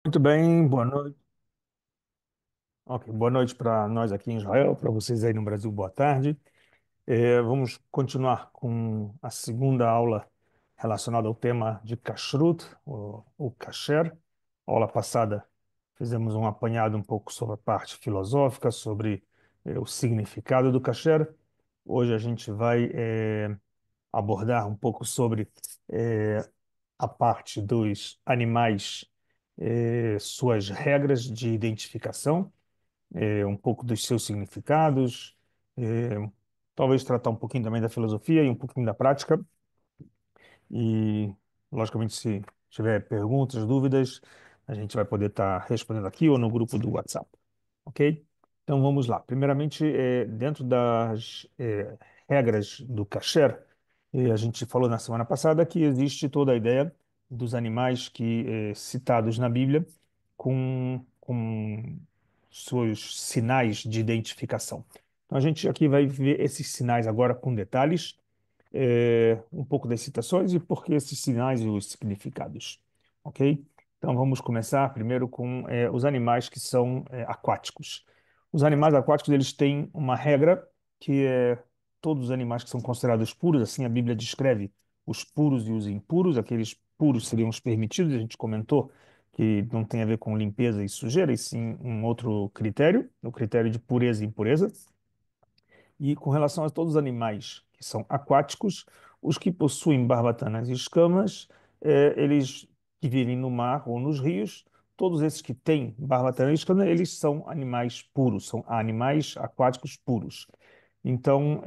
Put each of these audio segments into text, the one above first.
Muito bem, boa noite. Ok, boa noite para nós aqui em Israel, para vocês aí no Brasil, boa tarde. Vamos continuar com a segunda aula relacionada ao tema de Kashrut, o Kasher. Aula passada fizemos um apanhado um pouco sobre a parte filosófica, sobre o significado do Kasher. Hoje a gente vai abordar um pouco sobre eh, a parte dos animais, suas regras de identificação, um pouco dos seus significados, talvez tratar um pouquinho também da filosofia e um pouquinho da prática. E, logicamente, se tiver perguntas, dúvidas, a gente vai poder estar respondendo aqui ou no grupo do WhatsApp, ok? Então vamos lá. Primeiramente, dentro das regras do kasher, a gente falou na semana passada que existe toda a ideia dos animais que citados na Bíblia com seus sinais de identificação. Então a gente aqui vai ver esses sinais agora com detalhes, um pouco das citações e por que esses sinais e os significados, ok? Então vamos começar primeiro com os animais que são aquáticos. Os animais aquáticos eles têm uma regra que é todos os animais que são considerados puros, assim a Bíblia descreve os puros e os impuros. Aqueles puros seriam os permitidos, a gente comentou que não tem a ver com limpeza e sujeira, e sim um outro critério, o critério de pureza e impureza. E com relação a todos os animais que são aquáticos, os que possuem barbatanas e escamas, eles que vivem no mar ou nos rios, todos esses que têm barbatana e escama, eles são animais puros, são animais aquáticos puros. Então,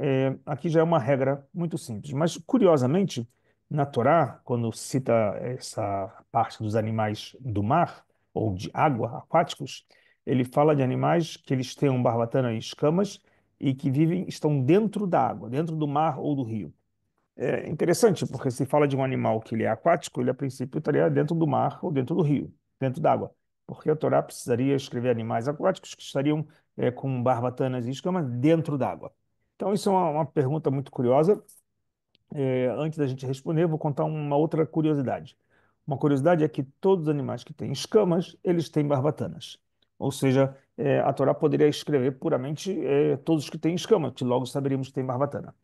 aqui já é uma regra muito simples. Mas, curiosamente, na Torá, quando cita essa parte dos animais do mar ou de água, aquáticos, ele fala de animais que eles tenham barbatana e escamas e que vivem, estão dentro da água, dentro do mar ou do rio. É interessante, porque se fala de um animal que ele é aquático, ele a princípio estaria dentro do mar ou dentro do rio, dentro da água. Porque a Torá precisaria escrever animais aquáticos que estariam com barbatanas e escamas dentro d'água. Então, isso é uma pergunta muito curiosa. Antes da gente responder, eu vou contar uma outra curiosidade. Uma curiosidade é que todos os animais que têm escamas, eles têm barbatanas. Ou seja, a Torá poderia escrever puramente todos os que têm escamas, que logo saberíamos que têm barbatana.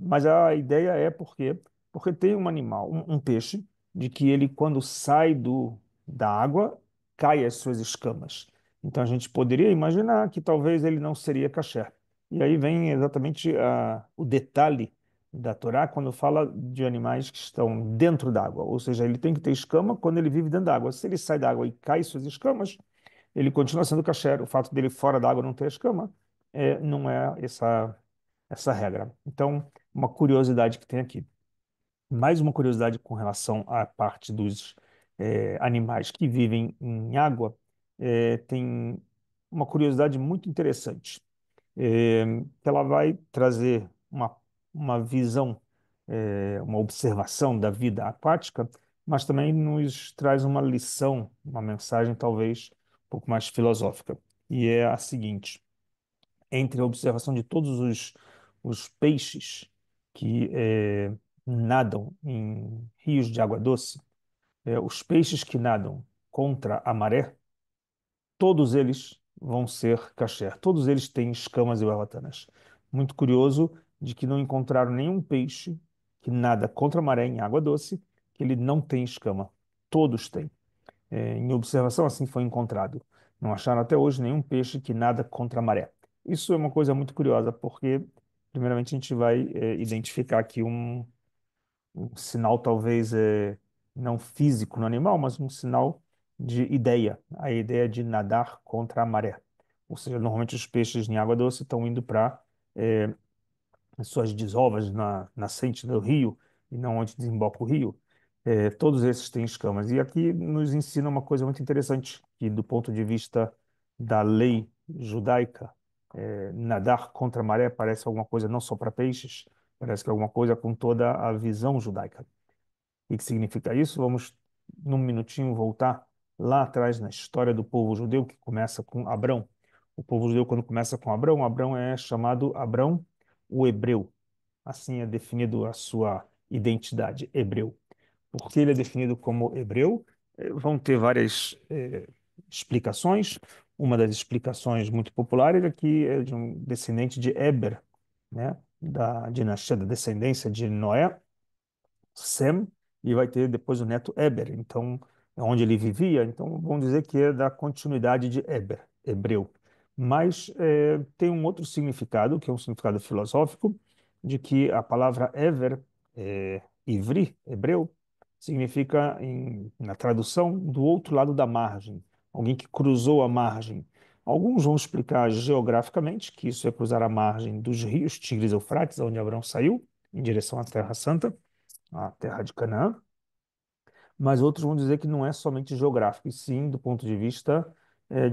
Mas a ideia é porque tem um animal, um peixe, de que ele, quando sai da água, cai as suas escamas. Então a gente poderia imaginar que talvez ele não seria kasher. E aí vem exatamente o detalhe da Torá quando fala de animais que estão dentro d'água, ou seja, ele tem que ter escama quando ele vive dentro d'água. Se ele sai da água e cai suas escamas, ele continua sendo kasher. O fato dele fora d'água não ter escama não é essa regra. Então, uma curiosidade que tem aqui. Mais uma curiosidade com relação à parte dos animais que vivem em água, tem uma curiosidade muito interessante que ela vai trazer uma visão, uma observação da vida aquática, mas também nos traz uma lição, uma mensagem talvez um pouco mais filosófica. E é a seguinte: entre a observação de todos os peixes que nadam em rios de água doce, os peixes que nadam contra a maré, todos eles vão ser kasher. Todos eles têm escamas e barbatanas. Muito curioso de que não encontraram nenhum peixe que nada contra a maré em água doce que ele não tem escama. Todos têm. Em observação, assim foi encontrado. Não acharam até hoje nenhum peixe que nada contra a maré. Isso é uma coisa muito curiosa, porque, primeiramente, a gente vai identificar aqui um sinal talvez não físico no animal, mas um sinal de ideia, a ideia de nadar contra a maré. Ou seja, normalmente os peixes em água doce estão indo para as suas desovas na nascente do rio e não onde desemboca o rio. Todos esses têm escamas. E aqui nos ensina uma coisa muito interessante, que do ponto de vista da lei judaica, nadar contra a maré parece alguma coisa não só para peixes, parece que é alguma coisa com toda a visão judaica. O que significa isso? Vamos, num minutinho, voltar lá atrás na história do povo judeu, que começa com Abrão. O povo judeu, quando começa com Abrão, Abrão é chamado Abrão o Hebreu. Assim é definido a sua identidade, hebreu. Por que ele é definido como hebreu? Vão ter várias explicações. Uma das explicações muito populares aqui é de um descendente de Eber, né, da dinastia da descendência de Noé, Sem, e vai ter depois o neto Eber. Então, é onde ele vivia. Então, vamos dizer que é da continuidade de Eber, hebreu. Mas tem um outro significado, que é um significado filosófico, de que a palavra Ever, ivri, hebreu, significa, na tradução, do outro lado da margem, alguém que cruzou a margem. Alguns vão explicar geograficamente que isso é cruzar a margem dos rios Tigres e Eufrates, onde Abraão saiu, em direção à Terra Santa, a terra de Canaã, mas outros vão dizer que não é somente geográfico, e sim do ponto de vista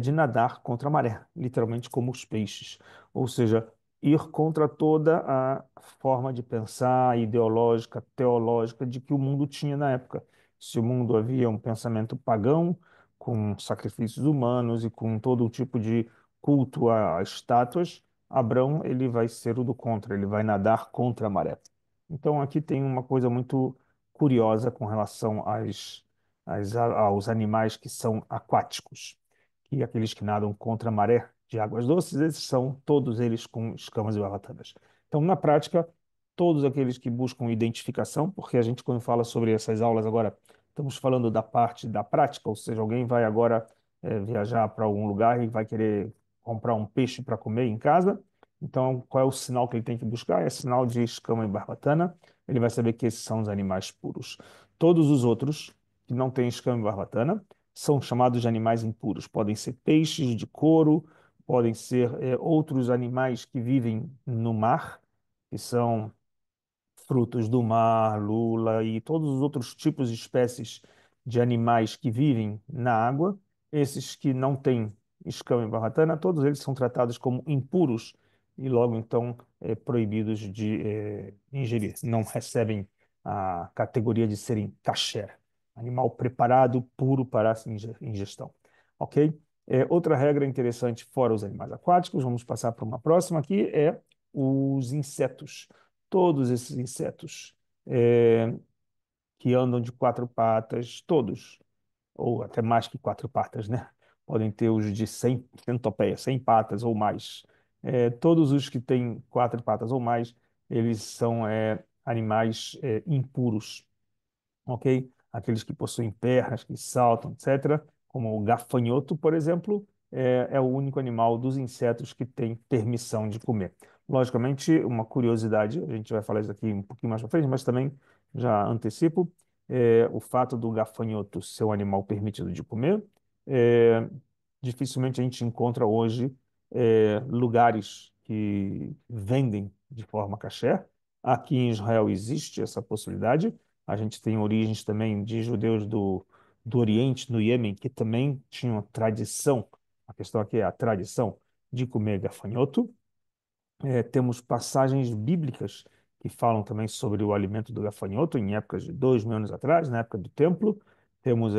de nadar contra a maré, literalmente como os peixes. Ou seja, ir contra toda a forma de pensar ideológica, teológica de que o mundo tinha na época. Se o mundo havia um pensamento pagão, com sacrifícios humanos e com todo tipo de culto a estátuas, Abrão ele vai ser o do contra, ele vai nadar contra a maré. Então aqui tem uma coisa muito curiosa com relação aos animais que são aquáticos, que aqueles que nadam contra a maré de águas doces, esses são todos eles com escamas e barbatanas. Então, na prática, todos aqueles que buscam identificação, porque a gente, quando fala sobre essas aulas agora, estamos falando da parte da prática, ou seja, alguém vai agora viajar para algum lugar e vai querer comprar um peixe para comer em casa. Então, qual é o sinal que ele tem que buscar? É sinal de escama e barbatana. Ele vai saber que esses são os animais puros. Todos os outros que não têm escama e barbatana são chamados de animais impuros. Podem ser peixes de couro, podem ser outros animais que vivem no mar, que são frutos do mar, lula e todos os outros tipos de espécies de animais que vivem na água. Esses que não têm escama e barbatana, todos eles são tratados como impuros e logo então proibidos de ingerir. Não recebem a categoria de serem kasher, animal preparado, puro para essa ingestão. Ok? Outra regra interessante, fora os animais aquáticos, vamos passar para uma próxima aqui, é os insetos. Todos esses insetos que andam de quatro patas, todos, ou até mais que quatro patas, né? Podem ter os de 100 centopeia, 100 patas ou mais. Todos os que têm quatro patas ou mais, eles são animais impuros, ok? Aqueles que possuem pernas, que saltam, etc., como o gafanhoto, por exemplo, é o único animal dos insetos que tem permissão de comer. Logicamente, uma curiosidade, a gente vai falar isso aqui um pouquinho mais para frente, mas também já antecipo, o fato do gafanhoto ser um animal permitido de comer, é, dificilmente a gente encontra hoje lugares que vendem de forma kasher. Aqui em Israel existe essa possibilidade. A gente tem origens também de judeus do Oriente, no Iêmen, que também tinham tradição, a questão aqui é a tradição de comer gafanhoto. Temos passagens bíblicas que falam também sobre o alimento do gafanhoto em épocas de 2.000 anos atrás, na época do templo. Temos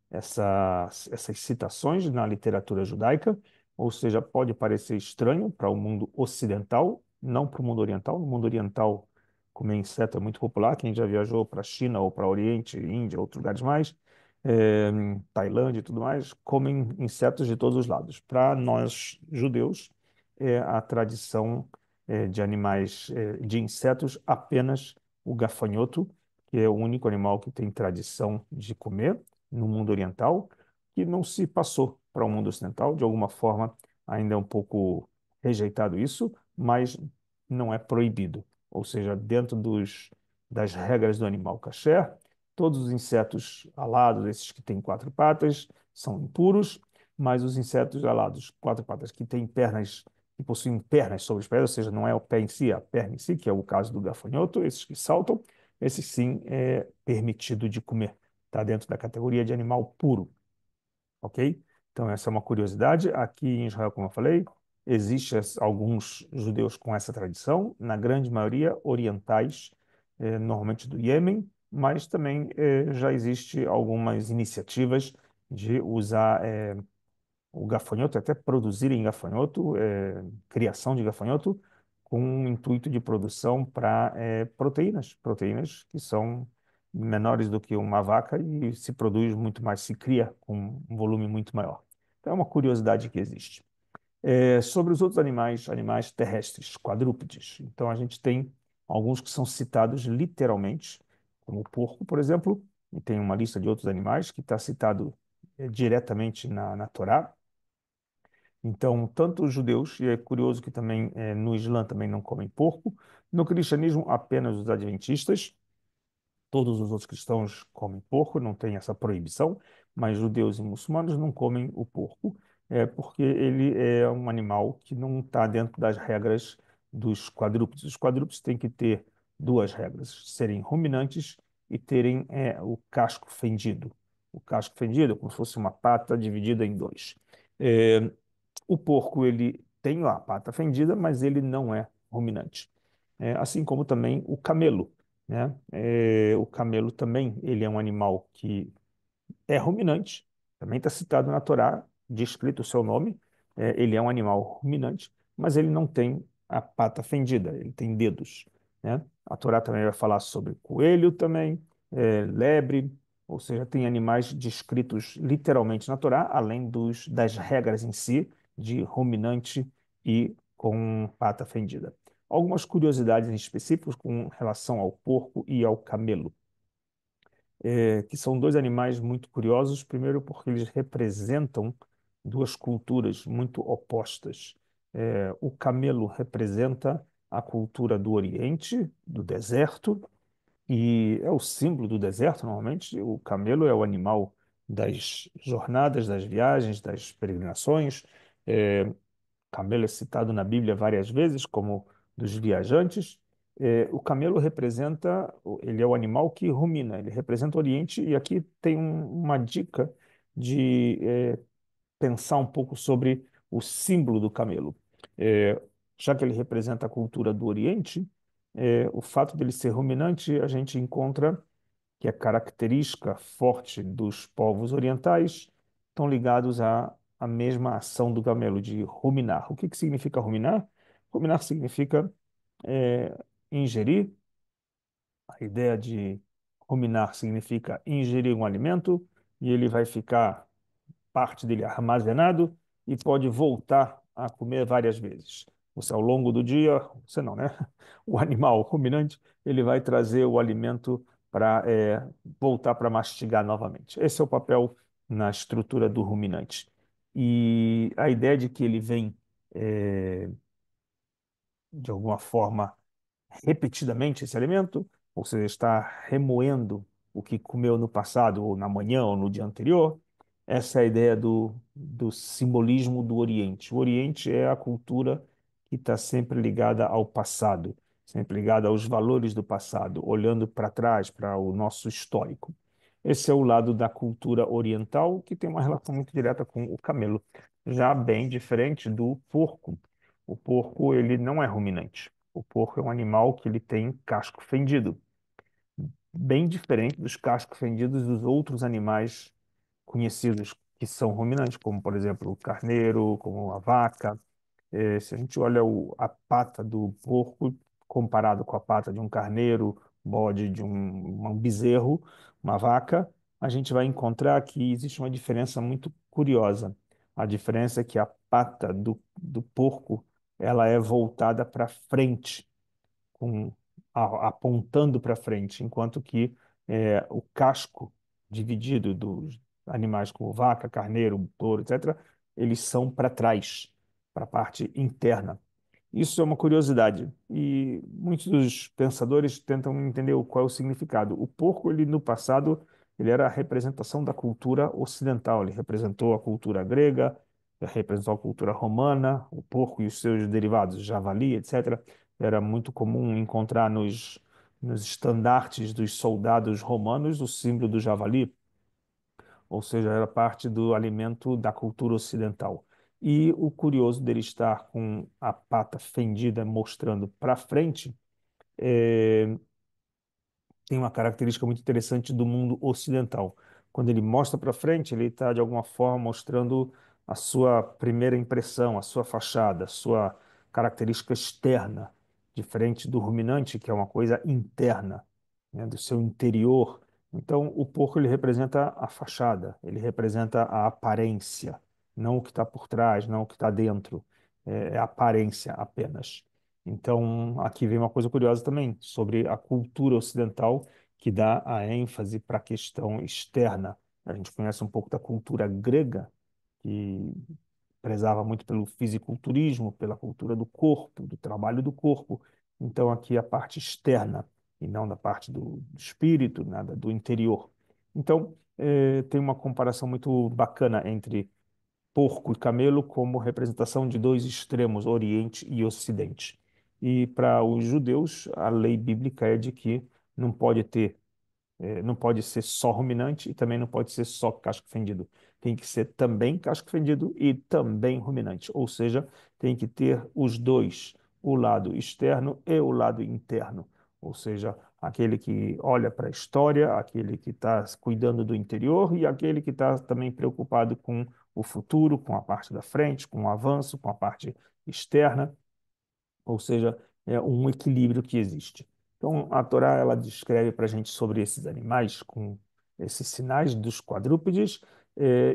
essas citações na literatura judaica, ou seja, pode parecer estranho para o mundo ocidental, não para o mundo oriental. No mundo oriental, comer inseto é muito popular. Quem já viajou para a China ou para o Oriente, Índia, outros lugares mais, Tailândia e tudo mais, comem insetos de todos os lados. Para nós, judeus, a tradição de animais, de insetos, apenas o gafanhoto, que é o único animal que tem tradição de comer no mundo oriental, que não se passou para o mundo ocidental. De alguma forma, ainda é um pouco rejeitado isso, mas não é proibido. Ou seja, dentro das regras do animal kasher, todos os insetos alados, esses que têm quatro patas, são impuros, mas os insetos alados, quatro patas, que têm pernas que possuem pernas sobre os pés, ou seja, não é o pé em si, é a perna em si, que é o caso do gafanhoto, esses que saltam, esses sim é permitido de comer. Está dentro da categoria de animal puro, ok? Então, essa é uma curiosidade. Aqui em Israel, como eu falei, existem alguns judeus com essa tradição, na grande maioria orientais, normalmente do Iêmen, mas também já existe algumas iniciativas de usar o gafanhoto, até produzirem gafanhoto, criação de gafanhoto, com o intuito de produção para proteínas que são menores do que uma vaca e se produz muito mais, se cria com um volume muito maior. Então é uma curiosidade que existe. Sobre os outros animais, animais terrestres, quadrúpedes. Então a gente tem alguns que são citados literalmente, como o porco, por exemplo, e tem uma lista de outros animais que está citado diretamente na Torá. Então, tanto os judeus, e é curioso que também no Islã também não comem porco, no cristianismo apenas os adventistas, todos os outros cristãos comem porco, não tem essa proibição, mas judeus e muçulmanos não comem o porco, porque ele é um animal que não está dentro das regras dos quadrúpedes. Os quadrúpedes têm que ter duas regras: serem ruminantes e terem o casco fendido. O casco fendido é como se fosse uma pata dividida em dois. É, o porco, ele tem a pata fendida, mas ele não é ruminante. Assim como também o camelo, né? O camelo também, ele é um animal que é ruminante, também está citado na Torá, descrito o seu nome. Ele é um animal ruminante, mas ele não tem a pata fendida, ele tem dedos, né? A Torá também vai falar sobre coelho também, lebre, ou seja, tem animais descritos literalmente na Torá, além das regras em si, de ruminante e com pata fendida. Algumas curiosidades específicas com relação ao porco e ao camelo, que são dois animais muito curiosos. Primeiro, porque eles representam duas culturas muito opostas. O camelo representa a cultura do Oriente, do deserto, e é o símbolo do deserto, normalmente. O camelo é o animal das jornadas, das viagens, das peregrinações. É, camelo é citado na Bíblia várias vezes como dos viajantes. O camelo representa, ele é o animal que rumina, ele representa o Oriente, e aqui tem uma dica de pensar um pouco sobre o símbolo do camelo. É, já que ele representa a cultura do Oriente, o fato dele ser ruminante, a gente encontra que é característica forte dos povos orientais, estão ligados à mesma ação do camelo, de ruminar. O que que significa ruminar? Ruminar significa é, ingerir. A ideia de ruminar significa ingerir um alimento e ele vai ficar parte dele armazenado e pode voltar a comer várias vezes. Você, ao longo do dia, você não, né? O animal ruminante, ele vai trazer o alimento para voltar para mastigar novamente. Esse é o papel na estrutura do ruminante. E a ideia de que ele vem, de alguma forma, repetidamente esse alimento, ou seja, está remoendo o que comeu no passado, ou na manhã, ou no dia anterior. Essa é a ideia do simbolismo do Oriente. O Oriente é a cultura que está sempre ligada ao passado, sempre ligada aos valores do passado, olhando para trás, para o nosso histórico. Esse é o lado da cultura oriental, que tem uma relação muito direta com o camelo, já bem diferente do porco. O porco, ele não é ruminante. O porco é um animal que ele tem casco fendido, bem diferente dos cascos fendidos dos outros animais conhecidos que são ruminantes, como, por exemplo, o carneiro, como a vaca. Se a gente olha a pata do porco comparado com a pata de um carneiro, bode, de um bezerro, uma vaca, a gente vai encontrar que existe uma diferença muito curiosa. A diferença é que a pata do porco, ela é voltada para frente, com, apontando para frente, enquanto que o casco dividido dos animais como vaca, carneiro, touro, etc., eles são para trás, para a parte interna. Isso é uma curiosidade e muitos dos pensadores tentam entender qual é o significado. O porco, ele no passado, ele era a representação da cultura ocidental. Ele representou a cultura grega, representou a cultura romana, o porco e os seus derivados, javali, etc. Era muito comum encontrar nos estandartes dos soldados romanos o símbolo do javali, ou seja, era parte do alimento da cultura ocidental. E o curioso dele estar com a pata fendida mostrando para frente tem uma característica muito interessante do mundo ocidental. Quando ele mostra para frente, ele está de alguma forma mostrando a sua primeira impressão, a sua fachada, a sua característica externa, diferente do ruminante, que é uma coisa interna, né, do seu interior. Então, o porco ele representa a fachada, ele representa a aparência, não o que está por trás, não o que está dentro, é a aparência apenas. Então, aqui vem uma coisa curiosa também sobre a cultura ocidental que dá a ênfase para a questão externa. A gente conhece um pouco da cultura grega, que prezava muito pelo fisiculturismo, pela cultura do corpo, do trabalho do corpo. Então, aqui a parte externa e não da parte do espírito, nada do interior. Então, tem uma comparação muito bacana entre porco e camelo como representação de dois extremos, Oriente e Ocidente. E para os judeus, a lei bíblica é de que não pode ter não pode ser só ruminante e também não pode ser só casco fendido. Tem que ser também casco fendido e também ruminante. Ou seja, tem que ter os dois, o lado externo e o lado interno. Ou seja, aquele que olha para a história, aquele que está cuidando do interior e aquele que está também preocupado com o futuro, com a parte da frente, com o avanço, com a parte externa, ou seja, é um equilíbrio que existe. Então, a Torá ela descreve para a gente sobre esses animais com esses sinais dos quadrúpedes,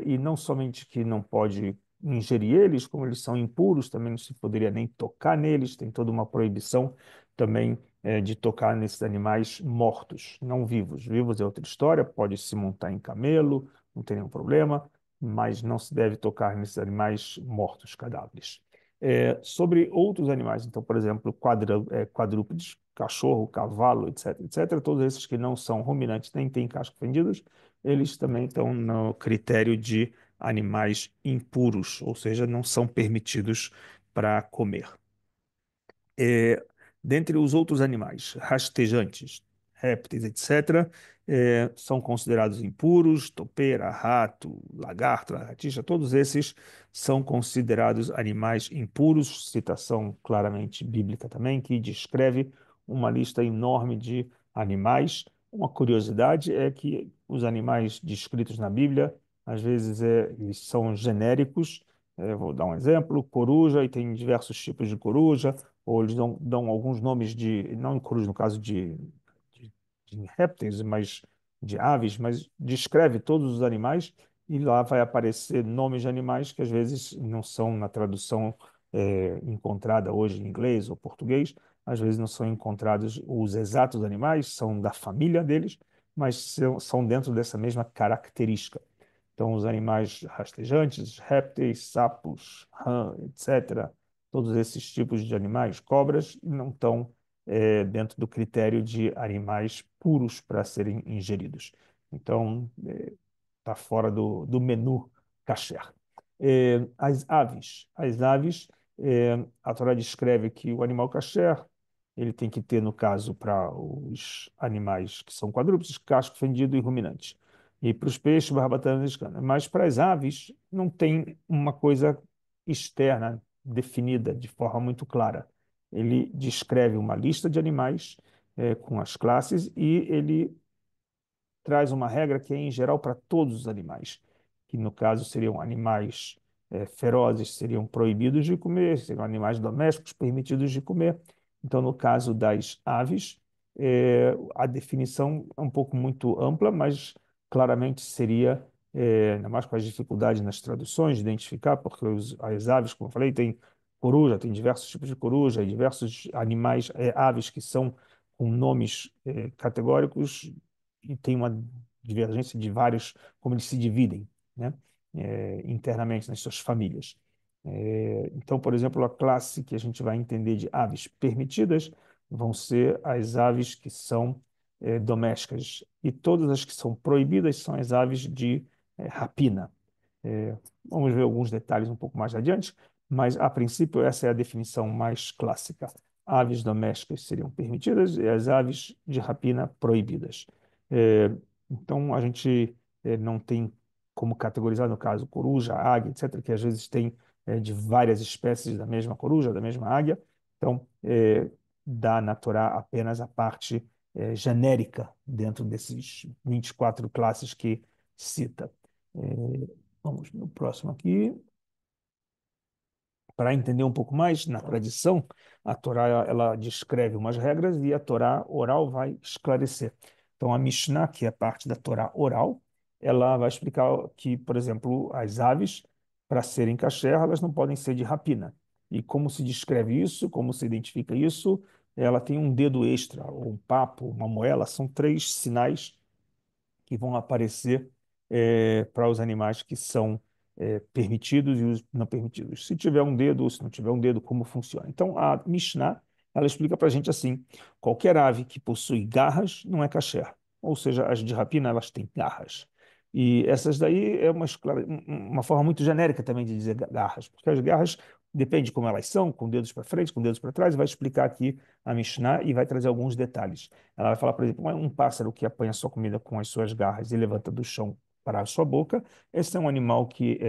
e não somente que não pode ingerir eles, como eles são impuros, também não se poderia nem tocar neles, tem toda uma proibição também de tocar nesses animais mortos, não vivos. Vivos é outra história, pode se montar em camelo, não tem nenhum problema, mas não se deve tocar nesses animais mortos, cadáveres. Sobre outros animais, então, por exemplo, quadrúpedes, cachorro, cavalo, etc., etc., todos esses que não são ruminantes nem têm casco fendidos, eles também estão no critério de animais impuros, ou seja, não são permitidos para comer. É, dentre os outros animais, rastejantes, répteis, etc., são considerados impuros, topeira, rato, lagarto, lagartixa, todos esses são considerados animais impuros, citação claramente bíblica também, que descreve uma lista enorme de animais. Uma curiosidade é que os animais descritos na Bíblia, às vezes, eles são genéricos. Vou dar um exemplo, coruja, e tem diversos tipos de coruja, ou eles dão alguns nomes de, não coruja no caso de, de répteis, mas de aves, mas descreve todos os animais e lá vai aparecer nomes de animais que às vezes não são na tradução encontrada hoje em inglês ou português, às vezes não são encontrados os exatos animais, são da família deles, mas são dentro dessa mesma característica. Então, os animais rastejantes, répteis, sapos, rã, etc., todos esses tipos de animais, cobras, não estão dentro do critério de animais puros para serem ingeridos. Então, está fora do menu kasher. As aves, a Torá descreve que o animal kasher, ele tem que ter, no caso, para os animais que são quadrúpedes, casco fendido e ruminante. E para os peixes, barbatana e cana. Mas para as aves, não tem uma coisa externa definida de forma muito clara. Ele descreve uma lista de animais com as classes e ele traz uma regra que é em geral para todos os animais, que no caso seriam animais ferozes, seriam proibidos de comer, seriam animais domésticos permitidos de comer. Então, no caso das aves, a definição é um pouco muito ampla, mas claramente seria, ainda mais com as dificuldades nas traduções, de identificar, porque as aves, como eu falei, tem coruja, tem diversos tipos de coruja, e diversos animais, aves que são com nomes categóricos e tem uma divergência de vários, como eles se dividem, né, internamente nas suas famílias. Então, por exemplo, a classe que a gente vai entender de aves permitidas vão ser as aves que são domésticas, e todas as que são proibidas são as aves de rapina. Vamos ver alguns detalhes um pouco mais adiante, mas a princípio essa é a definição mais clássica. Aves domésticas seriam permitidas e as aves de rapina proibidas. É, então a gente não tem como categorizar, no caso, coruja, águia, etc., que às vezes tem de várias espécies da mesma coruja, da mesma águia. Então, dá na Torá apenas a parte genérica dentro desses 24 classes que cita. É, vamos no próximo aqui. Para entender um pouco mais, na tradição, a Torá ela descreve umas regras e a Torá oral vai esclarecer. Então, a Mishnah, que é parte da Torá oral, ela vai explicar que, por exemplo, as aves, para serem kasher, elas não podem ser de rapina. E como se descreve isso, como se identifica isso, ela tem um dedo extra, ou um papo, uma moela, são três sinais que vão aparecer para os animais que são permitidos e os não permitidos. Se tiver um dedo ou se não tiver um dedo, como funciona? Então, a Mishnah, ela explica para a gente assim, qualquer ave que possui garras não é kasher, ou seja, as de rapina, elas têm garras. E essas daí é uma forma muito genérica também de dizer garras, porque as garras depende de como elas são, com dedos para frente, com dedos para trás, vai explicar aqui a Mishnah e vai trazer alguns detalhes. Ela vai falar, por exemplo, um pássaro que apanha sua comida com as suas garras e levanta do chão para a sua boca. Esse é um animal que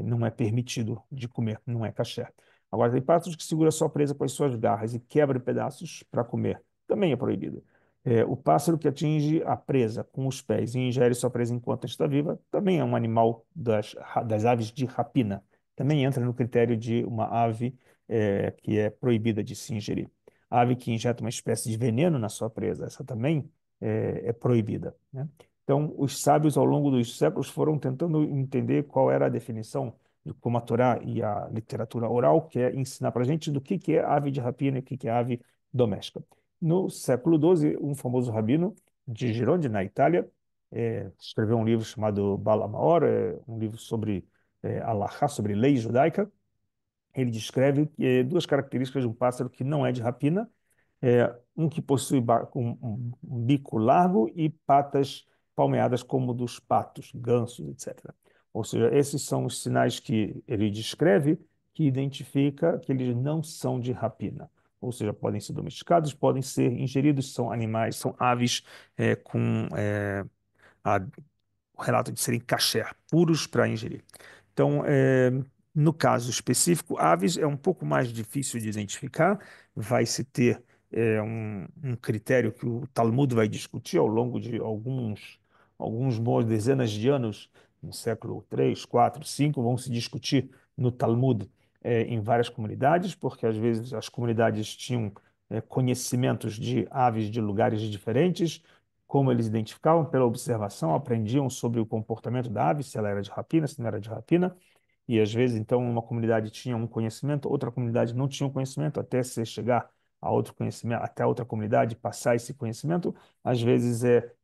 não é permitido de comer, não é kasher. Agora, tem pássaros que segura sua presa com as suas garras e quebra em pedaços para comer. Também é proibido. O pássaro que atinge a presa com os pés e ingere sua presa enquanto está viva também é um animal das aves de rapina. Também entra no critério de uma ave que é proibida de se ingerir. A ave que injeta uma espécie de veneno na sua presa, essa também é proibida, né? Então, os sábios, ao longo dos séculos, foram tentando entender qual era a definição de como a Torá e a literatura oral quer ensinar para a gente do que é ave de rapina e o que é ave doméstica. No século XII, um famoso rabino de Gironde, na Itália, escreveu um livro chamado Bala Maor, um livro sobre Alahá, sobre lei judaica. Ele descreve duas características de um pássaro que não é de rapina, um que possui um bico largo e patas palmeadas como dos patos, gansos, etc. Ou seja, esses são os sinais que ele descreve que identifica que eles não são de rapina. Ou seja, podem ser domesticados, podem ser ingeridos, são animais, são aves com a o relato de serem kasher, puros para ingerir. Então, no caso específico, aves é um pouco mais difícil de identificar, vai se ter um critério que o Talmud vai discutir ao longo de alguns boas dezenas de anos, no século 3, 4, 5, vão se discutir no Talmud em várias comunidades, porque às vezes as comunidades tinham conhecimentos de aves de lugares diferentes, como eles identificavam pela observação, aprendiam sobre o comportamento da ave, se ela era de rapina, se não era de rapina, e às vezes, então, uma comunidade tinha um conhecimento, outra comunidade não tinha um conhecimento, até se chegar a outro conhecimento, até a outra comunidade passar esse conhecimento, às vezes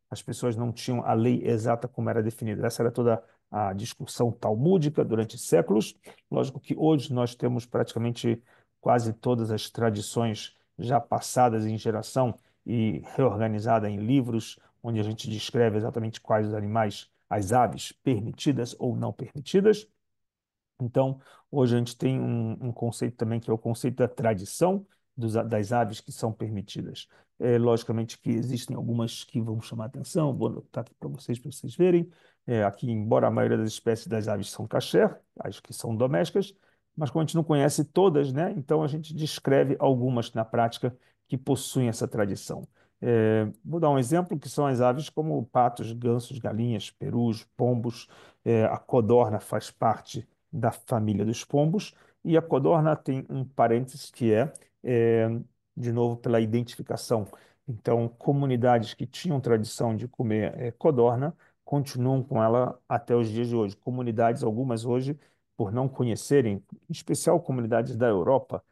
as pessoas não tinham a lei exata como era definida. Essa era toda a discussão talmúdica durante séculos. Lógico que hoje nós temos praticamente quase todas as tradições já passadas em geração e reorganizada em livros, onde a gente descreve exatamente quais os animais, as aves permitidas ou não permitidas. Então, hoje a gente tem um conceito também que é o conceito da tradição das aves que são permitidas. Logicamente que existem algumas que vão chamar atenção, vou anotar aqui para vocês verem. Aqui, embora a maioria das espécies das aves são kasher, as que são domésticas, mas como a gente não conhece todas, né, então a gente descreve algumas na prática que possuem essa tradição. Vou dar um exemplo, que são as aves como patos, gansos, galinhas, perus, pombos. A codorna faz parte da família dos pombos, e a codorna tem um parênteses que é, de novo, pela identificação. Então, comunidades que tinham tradição de comer codorna continuam com ela até os dias de hoje. Comunidades, algumas hoje, por não conhecerem, em especial comunidades da Europa,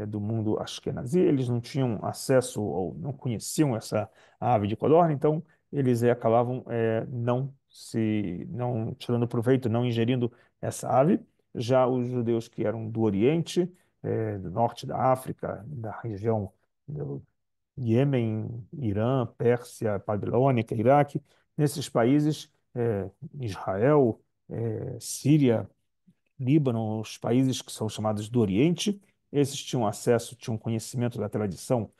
do mundo Ashkenazi, eles não tinham acesso ou não conheciam essa ave de codorna, então eles acabavam não tirando proveito, não ingerindo essa ave. Já os judeus que eram do Oriente, do norte da África, da região do Iêmen, Irã, Pérsia, Babilônia, Iraque, nesses países, Israel, Síria, Líbano, os países que são chamados do Oriente, esses tinham acesso, tinham conhecimento da tradição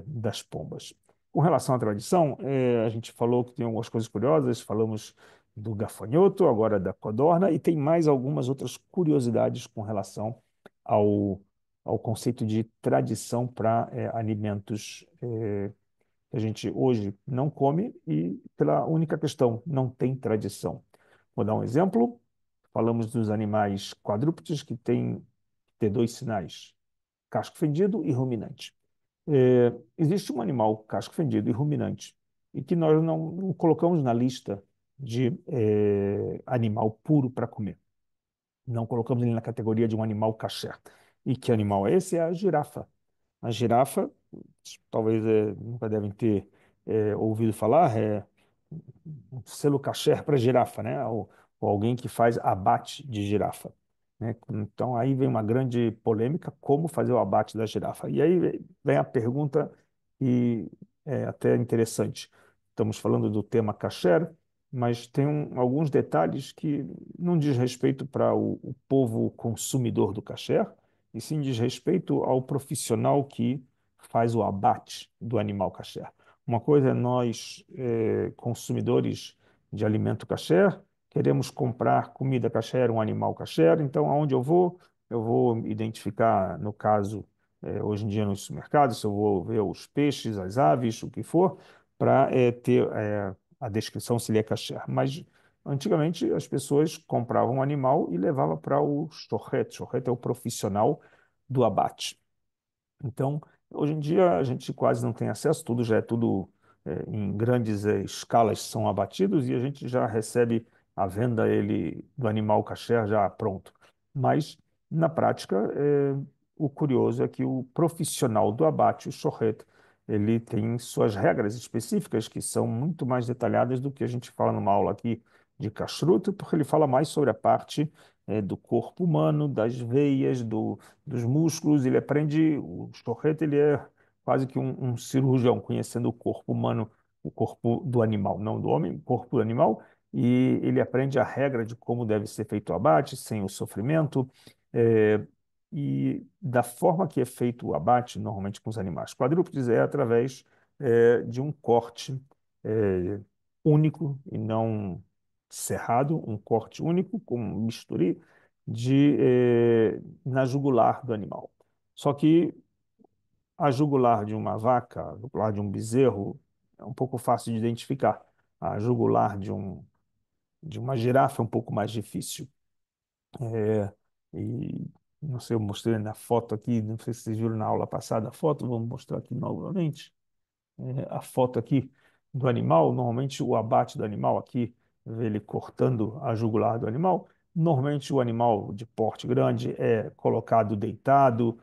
das pombas. Com relação à tradição, a gente falou que tem algumas coisas curiosas, falamos do gafanhoto, agora da codorna, e tem mais algumas outras curiosidades com relação ao, ao conceito de tradição para alimentos que a gente hoje não come e pela única questão, não tem tradição. Vou dar um exemplo. Falamos dos animais quadrúpedes que têm ter dois sinais, casco fendido e ruminante. Existe um animal casco fendido e ruminante, e que nós não colocamos na lista de animal puro para comer. Não colocamos ele na categoria de um animal kasher. E que animal é esse? É a girafa. A girafa, talvez nunca devem ter ouvido falar, é um selo kasher para girafa, né? Ou alguém que faz abate de girafa, né? Então aí vem uma grande polêmica, como fazer o abate da girafa. E aí vem a pergunta que é até interessante. Estamos falando do tema kasher, mas tem alguns detalhes que não diz respeito para o povo consumidor do kasher, e sim diz respeito ao profissional que faz o abate do animal kasher. Uma coisa é nós, consumidores de alimento kasher, queremos comprar comida kasher, um animal kasher, então aonde eu vou identificar, no caso, hoje em dia nos supermercados, se eu vou ver os peixes, as aves, o que for, para ter a descrição se ele é kasher. Mas antigamente as pessoas compravam um animal e levavam para o shochet. Shochet é o profissional do abate. Então, hoje em dia a gente quase não tem acesso, tudo já é tudo em grandes escalas são abatidos e a gente já recebe a venda ele do animal kasher já pronto. Mas na prática, o curioso é que o profissional do abate, o shochet, ele tem suas regras específicas que são muito mais detalhadas do que a gente fala numa aula aqui de kashrut, porque ele fala mais sobre a parte do corpo humano, das veias, dos músculos, ele aprende, o Storrett, ele é quase que um cirurgião, conhecendo o corpo humano, o corpo do animal, não do homem, o corpo do animal, e ele aprende a regra de como deve ser feito o abate, sem o sofrimento, eh, e da forma que é feito o abate, normalmente com os animais quadrúpedes, é através, de um corte, único e não cerrado, um corte único, com um bisturi, na jugular do animal. Só que a jugular de uma vaca, a jugular de um bezerro, é um pouco fácil de identificar. A jugular de uma girafa é um pouco mais difícil. É, e não sei, eu mostrei na foto aqui, não sei se vocês viram na aula passada a foto, vamos mostrar aqui novamente a foto aqui do animal, normalmente o abate do animal aqui, vê ele cortando a jugular do animal. Normalmente o animal de porte grande é colocado deitado,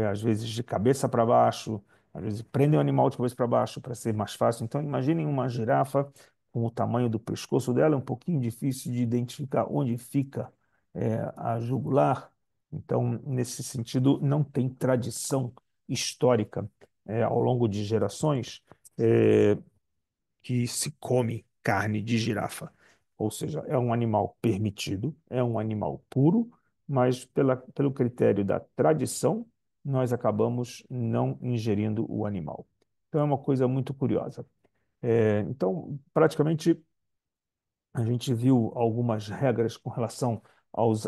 às vezes de cabeça para baixo, às vezes prendem o animal de cabeça para baixo para ser mais fácil. Então imaginem uma girafa com o tamanho do pescoço dela, é um pouquinho difícil de identificar onde fica a jugular. Então, nesse sentido, não tem tradição histórica ao longo de gerações é, que se come carne de girafa. Ou seja, é um animal permitido, é um animal puro, mas pelo critério da tradição, nós acabamos não ingerindo o animal. Então é uma coisa muito curiosa. Então, praticamente a gente viu algumas regras com relação aos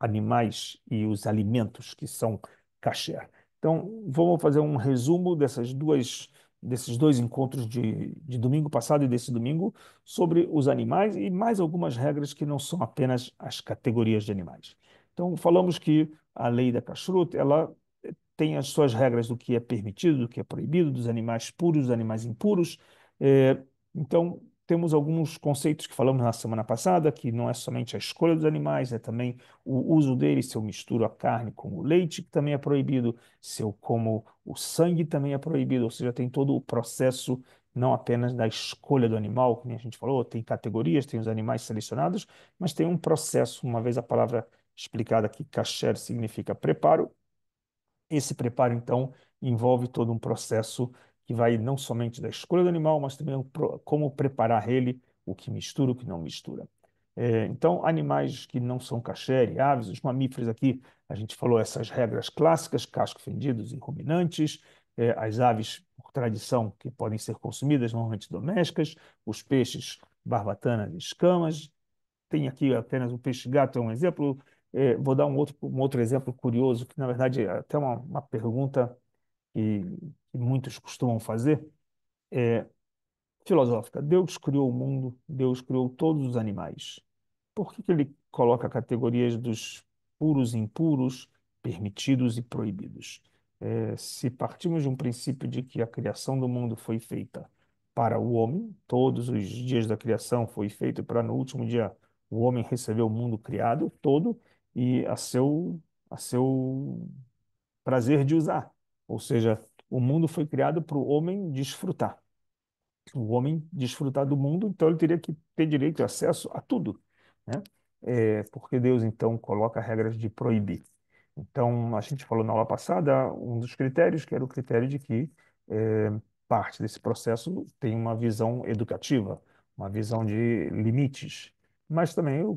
animais e os alimentos que são kasher. Então, vamos fazer um resumo desses dois encontros de domingo passado e desse domingo sobre os animais e mais algumas regras que não são apenas as categorias de animais. Então, falamos que a lei da kashrut, ela tem as suas regras do que é permitido, do que é proibido, dos animais puros, dos animais impuros. É, então, temos alguns conceitos que falamos na semana passada, que não é somente a escolha dos animais, é também o uso deles, se eu misturo a carne com o leite, que também é proibido, se eu como o sangue, também é proibido, ou seja, tem todo o processo, não apenas da escolha do animal, como a gente falou, tem categorias, tem os animais selecionados, mas tem um processo, uma vez a palavra explicada aqui, kasher significa preparo. Esse preparo, então, envolve todo um processo que vai não somente da escolha do animal, mas também como preparar ele, o que mistura, o que não mistura. Então, animais que não são kasher e aves, os mamíferos aqui, a gente falou essas regras clássicas, casco fendidos e ruminantes, as aves, por tradição, que podem ser consumidas, normalmente domésticas, os peixes, barbatanas e escamas, tem aqui apenas o peixe-gato, é um exemplo. Vou dar um outro exemplo curioso, que na verdade é até uma pergunta que muitos costumam fazer, é filosófica. Deus criou o mundo, Deus criou todos os animais. Por que ele coloca categorias dos puros e impuros permitidos e proibidos. Se partimos de um princípio de que a criação do mundo foi feita para o homem, todos os dias da criação foi feito para no último dia o homem receber o mundo criado todo e a seu prazer de usar. Ou seja, o mundo foi criado para o homem desfrutar. O homem desfrutar do mundo, então ele teria que ter direito e acesso a tudo, né? Porque Deus então coloca regras de proibir. Então, a gente falou na aula passada um dos critérios, que era o critério de que é, parte desse processo tem uma visão educativa, uma visão de limites. Mas também eu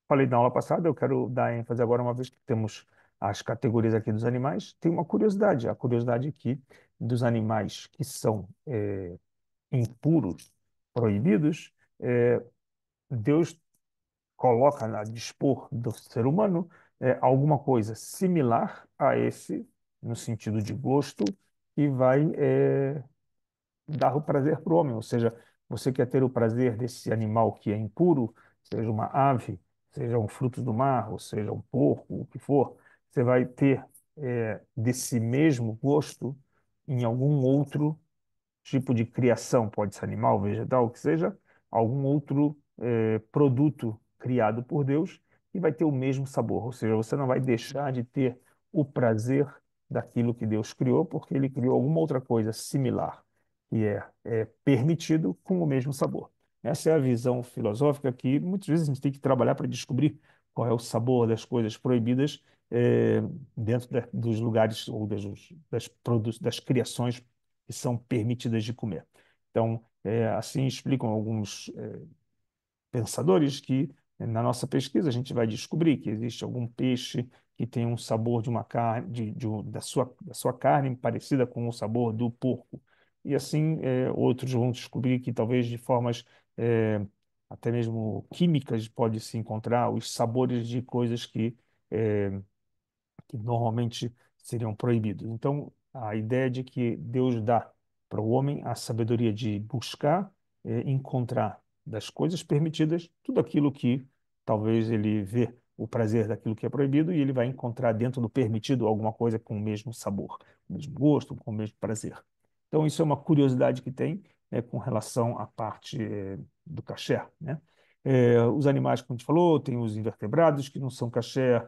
falei na aula passada, eu quero dar ênfase agora, uma vez que temos as categorias aqui dos animais, tem uma curiosidade. A curiosidade aqui dos animais que são impuros, proibidos, Deus coloca a dispor do ser humano alguma coisa similar a esse, no sentido de gosto, e vai dar o prazer para o homem. Ou seja, você quer ter o prazer desse animal que é impuro, seja uma ave, seja um fruto do mar, ou seja um porco, o que for, você vai ter desse mesmo gosto em algum outro tipo de criação, pode ser animal, vegetal, o que seja, algum outro produto criado por Deus e vai ter o mesmo sabor. Ou seja, você não vai deixar de ter o prazer daquilo que Deus criou, porque Ele criou alguma outra coisa similar, que é permitido com o mesmo sabor. Essa é a visão filosófica que muitas vezes a gente tem que trabalhar para descobrir qual é o sabor das coisas proibidas eh, dentro dos lugares ou das criações que são permitidas de comer. Então, assim explicam alguns pensadores que na nossa pesquisa a gente vai descobrir que existe algum peixe que tem um sabor de uma carne, da sua carne parecida com o sabor do porco. E assim, outros vão descobrir que talvez de formas até mesmo químicas pode-se encontrar os sabores de coisas que normalmente seriam proibidos. Então, a ideia de que Deus dá para o homem a sabedoria de buscar, encontrar das coisas permitidas tudo aquilo que talvez ele vê o prazer daquilo que é proibido e ele vai encontrar dentro do permitido alguma coisa com o mesmo sabor, com o mesmo gosto, com o mesmo prazer. Então, isso é uma curiosidade que tem com relação à parte do kasher, né? Os animais, como a gente falou, tem os invertebrados que não são kasher,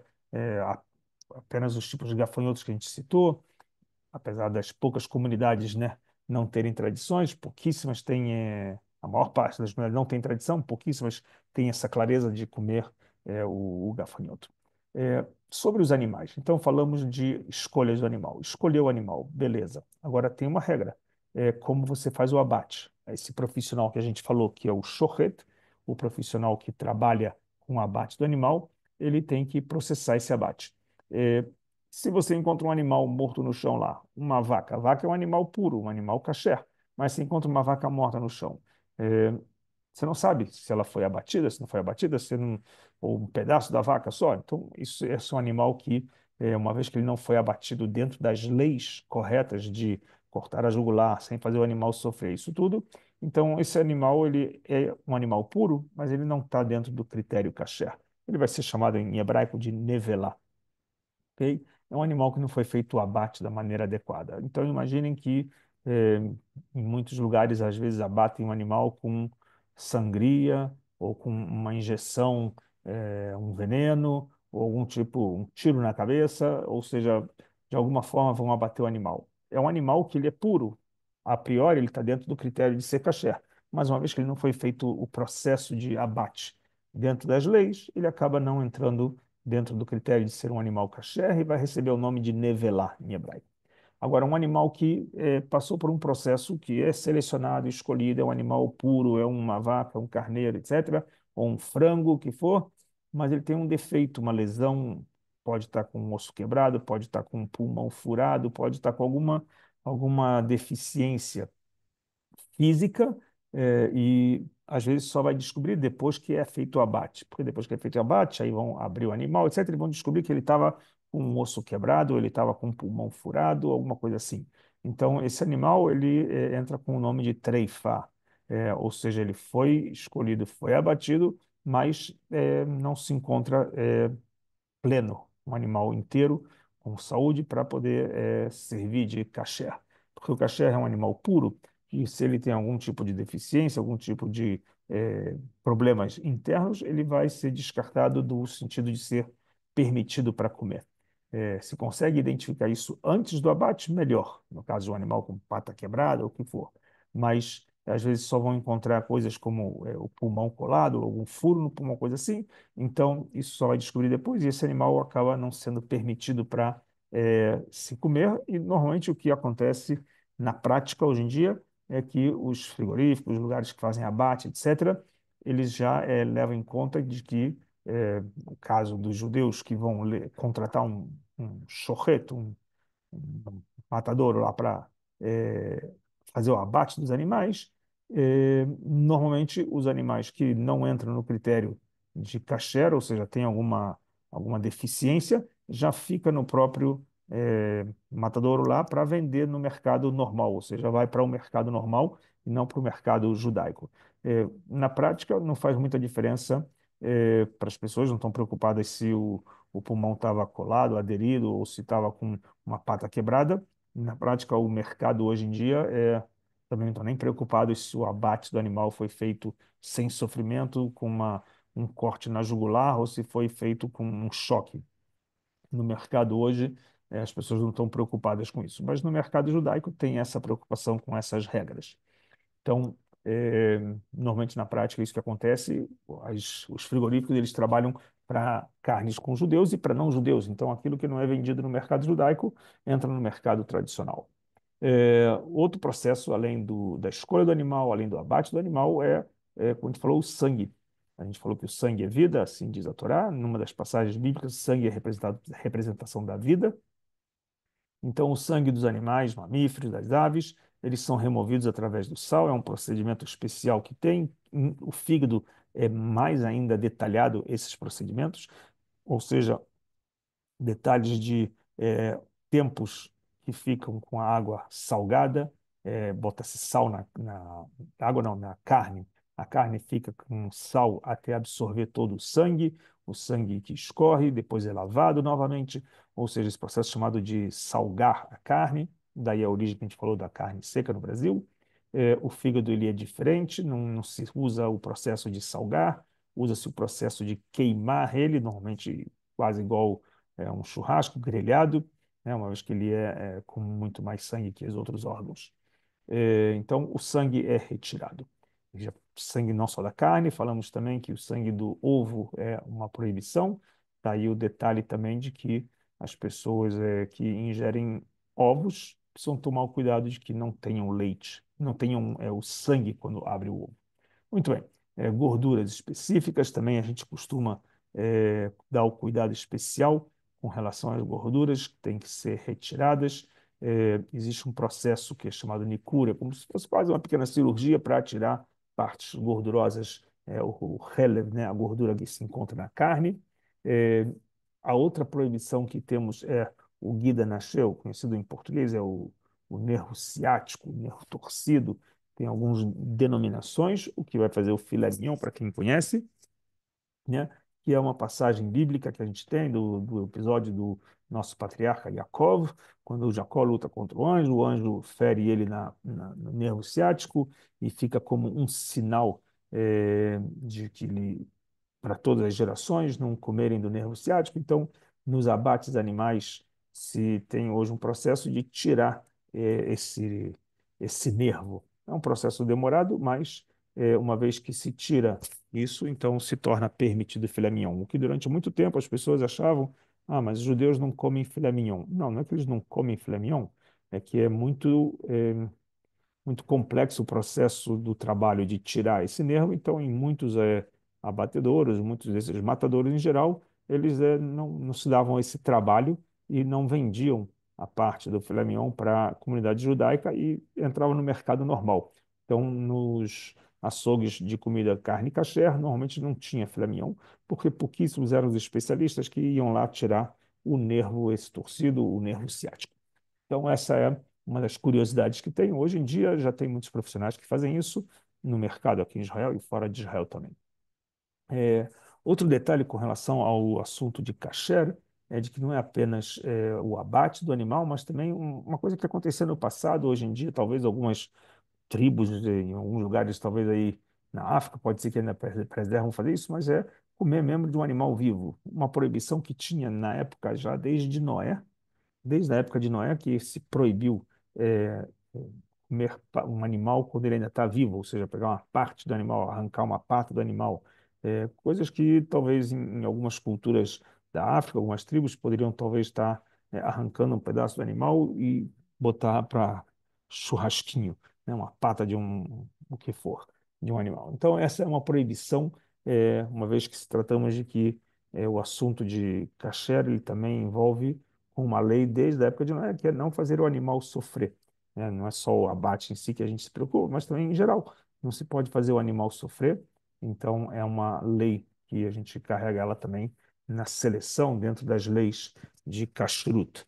apenas os tipos de gafanhotos que a gente citou, apesar das poucas comunidades, né, não terem tradições, pouquíssimas têm, a maior parte das comunidades não tem tradição, pouquíssimas têm essa clareza de comer o gafanhoto. Sobre os animais, então falamos de escolhas do animal. Escolheu o animal, beleza. Agora tem uma regra, como você faz o abate. Esse profissional que a gente falou, que é o shochet, o profissional que trabalha com o abate do animal, ele tem que processar esse abate. É, Se você encontra um animal morto no chão lá, uma vaca, a vaca é um animal puro, um animal kasher, mas se encontra uma vaca morta no chão, é, você não sabe se ela foi abatida, se não foi abatida, se não, ou um pedaço da vaca só. Então, isso é um animal que, uma vez que ele não foi abatido dentro das leis corretas de cortar a jugular sem fazer o animal sofrer isso tudo, então esse animal ele é um animal puro, mas ele não está dentro do critério kasher. Ele vai ser chamado em hebraico de nevelá, ok? É um animal que não foi feito o abate da maneira adequada. Então, imaginem que em muitos lugares, às vezes, abatem um animal com sangria ou com uma injeção, um veneno, ou algum tipo, um tiro na cabeça, ou seja, de alguma forma vão abater o animal. É um animal que ele é puro. A priori, ele está dentro do critério de ser kasher, mas uma vez que ele não foi feito o processo de abate dentro das leis, ele acaba não entrando dentro do critério de ser um animal kasher e vai receber o nome de nevelá em hebraico. Agora, um animal que passou por um processo que é selecionado, escolhido, é um animal puro, é uma vaca, um carneiro, etc., ou um frango, o que for, mas ele tem um defeito, uma lesão, pode estar com um osso quebrado, pode estar com um pulmão furado, pode estar com alguma deficiência física, e às vezes só vai descobrir depois que é feito o abate, porque depois que é feito o abate, aí vão abrir o animal, etc., e vão descobrir que ele estava com um osso quebrado, ou ele estava com um pulmão furado, alguma coisa assim. Então, esse animal, ele entra com o nome de treifá, ou seja, ele foi escolhido, foi abatido, mas não se encontra pleno, um animal inteiro, com saúde para poder servir de kasher. Porque o kasher é um animal puro e se ele tem algum tipo de deficiência, algum tipo de problemas internos, ele vai ser descartado do sentido de ser permitido para comer. Se consegue identificar isso antes do abate, melhor. No caso de um animal com pata quebrada ou o que for. Mas às vezes só vão encontrar coisas como o pulmão colado, algum furo no pulmão, coisa assim. Então, isso só vai descobrir depois e esse animal acaba não sendo permitido para se comer. E normalmente o que acontece na prática hoje em dia é que os frigoríficos, os lugares que fazem abate, etc., eles já levam em conta de que, no caso dos judeus que vão contratar um shochet, um matadouro lá para fazer o abate dos animais, normalmente os animais que não entram no critério de kasher, ou seja, tem alguma deficiência, já fica no próprio matadouro lá para vender no mercado normal, ou seja, vai para o mercado normal e não para o mercado judaico. Na prática, não faz muita diferença para as pessoas, não estão preocupadas se o pulmão estava colado, aderido, ou se estava com uma pata quebrada. Na prática, o mercado hoje em dia também não estou nem preocupado se o abate do animal foi feito sem sofrimento, com um corte na jugular, ou se foi feito com um choque. No mercado hoje, as pessoas não estão preocupadas com isso, mas no mercado judaico tem essa preocupação com essas regras. Então, normalmente na prática é isso que acontece. Os frigoríficos eles trabalham para carnes com judeus e para não judeus. Então, aquilo que não é vendido no mercado judaico entra no mercado tradicional. Outro processo, além da escolha do animal, além do abate do animal, como a gente falou, o sangue. A gente falou que o sangue é vida, assim diz a Torá. Numa das passagens bíblicas, sangue é representação da vida. Então, o sangue dos animais, mamíferos, das aves, eles são removidos através do sal. É um procedimento especial que tem. O fígado é mais ainda detalhado esses procedimentos, ou seja, detalhes de tempos que ficam com a água salgada, bota-se sal na água, não, na carne. A carne fica com sal até absorver todo o sangue que escorre, depois é lavado novamente, ou seja, esse processo chamado de salgar a carne, daí a origem que a gente falou da carne seca no Brasil. O fígado ele é diferente, não se usa o processo de salgar, usa-se o processo de queimar ele, normalmente quase igual um churrasco grelhado, né, uma vez que ele é com muito mais sangue que os outros órgãos. Então, o sangue é retirado. Sangue não só da carne, falamos também que o sangue do ovo é uma proibição. Está aí o detalhe também de que as pessoas que ingerem ovos precisam tomar o cuidado de que não tenham leite, não tenham o sangue quando abre o ovo. Muito bem. Gorduras específicas também a gente costuma dar o cuidado especial com relação às gorduras que têm que ser retiradas. Existe um processo que é chamado nicura, como se fosse quase uma pequena cirurgia para tirar partes gordurosas, o helev, né, a gordura que se encontra na carne. É, a outra proibição que temos é o guida nasceu, conhecido em português, é o nervo ciático, o nervo torcido, tem algumas denominações, o que vai fazer o filé mignon, para quem conhece, né? Que é uma passagem bíblica que a gente tem do episódio do nosso patriarca Jacob, quando o Jacó luta contra o anjo fere ele no nervo ciático e fica como um sinal de que ele para todas as gerações não comerem do nervo ciático. Então, nos abates animais se tem hoje um processo de tirar esse nervo. É um processo demorado, mas uma vez que se tira isso, então se torna permitido filé mignon. O que durante muito tempo as pessoas achavam, mas os judeus não comem filé mignon. Não, não é que eles não comem filé mignon, é que é muito complexo o processo do trabalho de tirar esse nervo, então em muitos abatedouros, muitos desses matadores em geral, eles não se davam esse trabalho e não vendiam a parte do filé mignon para a comunidade judaica e entravam no mercado normal. Então, nos açougues de comida carne kasher, normalmente não tinha filé mignon, porque pouquíssimos eram os especialistas que iam lá tirar o nervo esse torcido, o nervo ciático. Então, essa é uma das curiosidades que tem. Hoje em dia, já tem muitos profissionais que fazem isso no mercado aqui em Israel e fora de Israel também. É, Outro detalhe com relação ao assunto de kasher é de que não é apenas o abate do animal, mas também uma coisa que acontecia no passado, hoje em dia, talvez algumas tribos em alguns lugares, talvez aí na África, pode ser que ainda preservam fazer isso, mas é comer mesmo de um animal vivo. Uma proibição que tinha na época já desde a época de Noé, que se proibiu é, comer um animal quando ele ainda está vivo, ou seja, pegar uma parte do animal, arrancar uma pata do animal. Coisas que talvez em algumas culturas da África, algumas tribos poderiam talvez estar arrancando um pedaço do animal e botar para churrasquinho, né, uma pata de o que for, de um animal. Então, essa é uma proibição, uma vez que se tratamos de que o assunto de kasher, ele também envolve uma lei desde a época de Noé, que é não fazer o animal sofrer, né? Não é só o abate em si que a gente se preocupa, mas também em geral. Não se pode fazer o animal sofrer, então é uma lei que a gente carrega ela também na seleção dentro das leis de kashrut.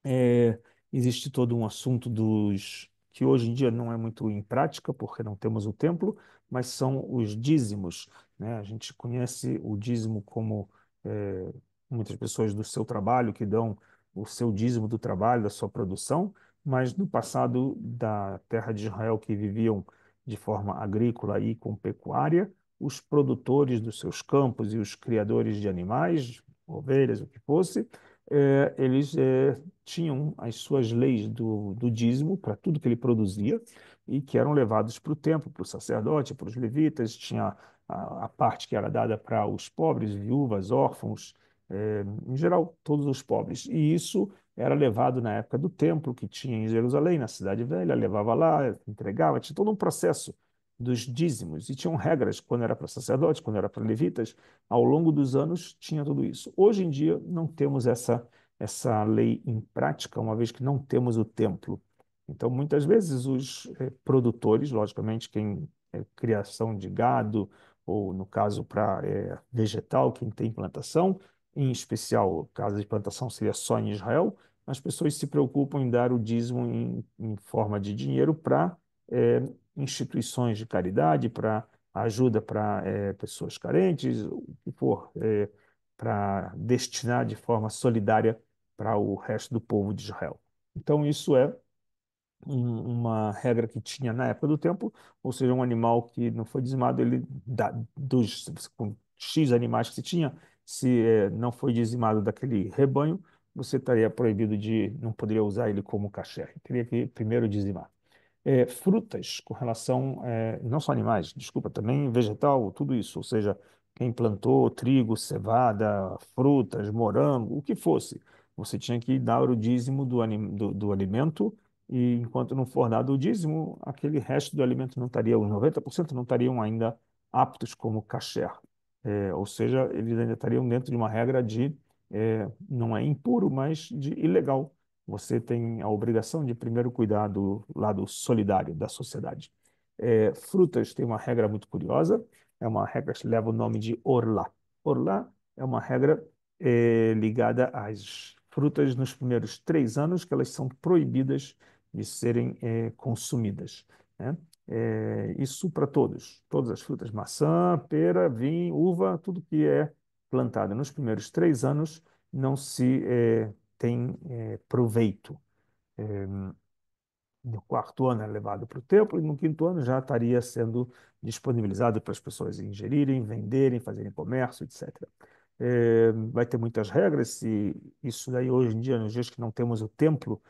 É, existe todo um assunto dos que hoje em dia não é muito em prática, porque não temos o templo, mas são os dízimos, né? A gente conhece o dízimo como é, muitas pessoas do seu trabalho que dão o seu dízimo do trabalho, da sua produção, mas no passado da terra de Israel que viviam de forma agrícola e com pecuária, os produtores dos seus campos e os criadores de animais, ovelhas, o que fosse, eles tinham as suas leis do dízimo para tudo que ele produzia e que eram levados para o templo, para o sacerdote, para os levitas. Tinha a parte que era dada para os pobres, viúvas, órfãos, em geral, todos os pobres. E isso era levado na época do templo que tinha em Jerusalém, na Cidade Velha, levava lá, entregava, tinha todo um processo dos dízimos e tinham regras quando era para sacerdotes, quando era para levitas. Ao longo dos anos tinha tudo isso. Hoje em dia não temos essa lei em prática, uma vez que não temos o templo. Então, muitas vezes, os produtores, logicamente, quem é criação de gado, ou no caso para vegetal, quem tem plantação, em especial, caso de plantação seria só em Israel, as pessoas se preocupam em dar o dízimo em forma de dinheiro para instituições de caridade, para ajuda para pessoas carentes, o que for, para destinar de forma solidária para o resto do povo de Israel. Então, isso é uma regra que tinha na época do templo, ou seja, um animal que não foi dizimado, ele dos com X animais que se tinha, se não foi dizimado daquele rebanho, você estaria proibido não poderia usar ele como kasher, teria que primeiro dizimar. Frutas com relação, não só animais, desculpa, também vegetal, tudo isso, ou seja, quem plantou trigo, cevada, frutas, morango, o que fosse, você tinha que dar o dízimo do alimento e enquanto não for dado o dízimo, aquele resto do alimento não estaria, os 90% não estariam ainda aptos como kasher. Ou seja, eles ainda estariam dentro de uma regra não é impuro, mas de ilegal. Você tem a obrigação de primeiro cuidar do lado solidário da sociedade. Frutas tem uma regra muito curiosa, é uma regra que leva o nome de Orlá. Orlá é uma regra ligada às frutas nos primeiros 3 anos, que elas são proibidas de serem consumidas, né? Isso para todas as frutas, maçã, pera, vinho, uva, tudo que é plantado nos primeiros 3 anos não se tem proveito. No quarto ano é levado para o templo e no quinto ano já estaria sendo disponibilizado para as pessoas ingerirem, venderem, fazerem comércio, etc. Vai ter muitas regras, se isso daí hoje em dia, nos dias que não temos o templo,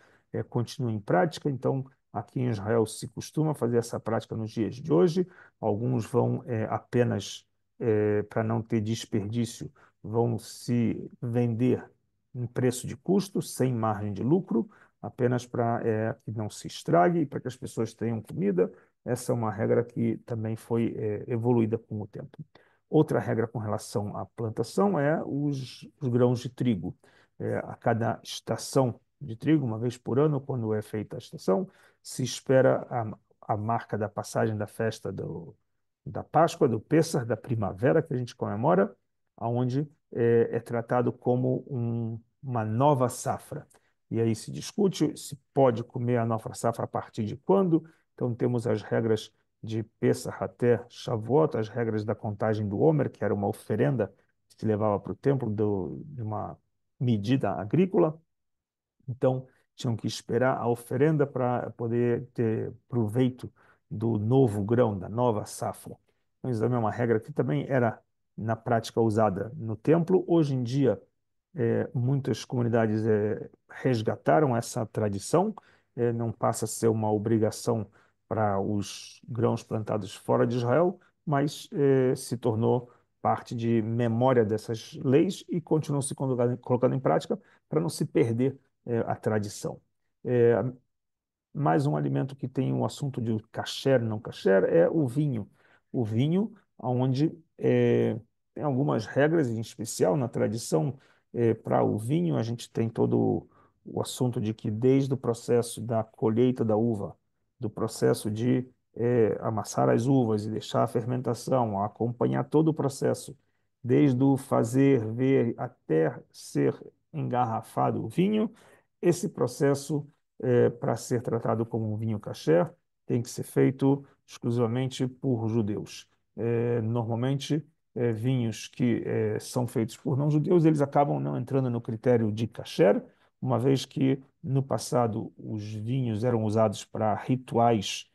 continua em prática, então aqui em Israel se costuma fazer essa prática nos dias de hoje, alguns vão apenas, para não ter desperdício, vão se vender em preço de custo, sem margem de lucro, apenas para que não se estrague, para que as pessoas tenham comida. Essa é uma regra que também foi evoluída com o tempo. Outra regra com relação à plantação é os grãos de trigo. A cada estação de trigo, uma vez por ano, quando é feita a estação, se espera a marca da passagem da festa da Páscoa, do Pêssar, da primavera que a gente comemora, aonde é tratado como uma nova safra. E aí se discute se pode comer a nova safra a partir de quando. Então temos as regras de Pessah até Shavuot, as regras da contagem do Homer, que era uma oferenda que se levava para o templo medida agrícola, então tinham que esperar a oferenda para poder ter proveito do novo grão, da nova safra. Então, isso também é uma regra que também era na prática usada no templo. Hoje em dia, muitas comunidades resgataram essa tradição, não passa a ser uma obrigação para os grãos plantados fora de Israel, mas se tornou parte de memória dessas leis e continuam se colocando em prática para não se perder a tradição. É, Mais um alimento que tem um assunto de kasher, não kasher, é o vinho. O vinho, onde tem algumas regras, em especial na tradição, para o vinho, a gente tem todo o assunto de que desde o processo da colheita da uva, do processo de amassar as uvas e deixar a fermentação, acompanhar todo o processo, desde o fazer, ver, até ser engarrafado o vinho, esse processo para ser tratado como um vinho kasher, tem que ser feito exclusivamente por judeus. Normalmente, vinhos que são feitos por não-judeus, eles acabam não entrando no critério de kasher, uma vez que no passado os vinhos eram usados para rituais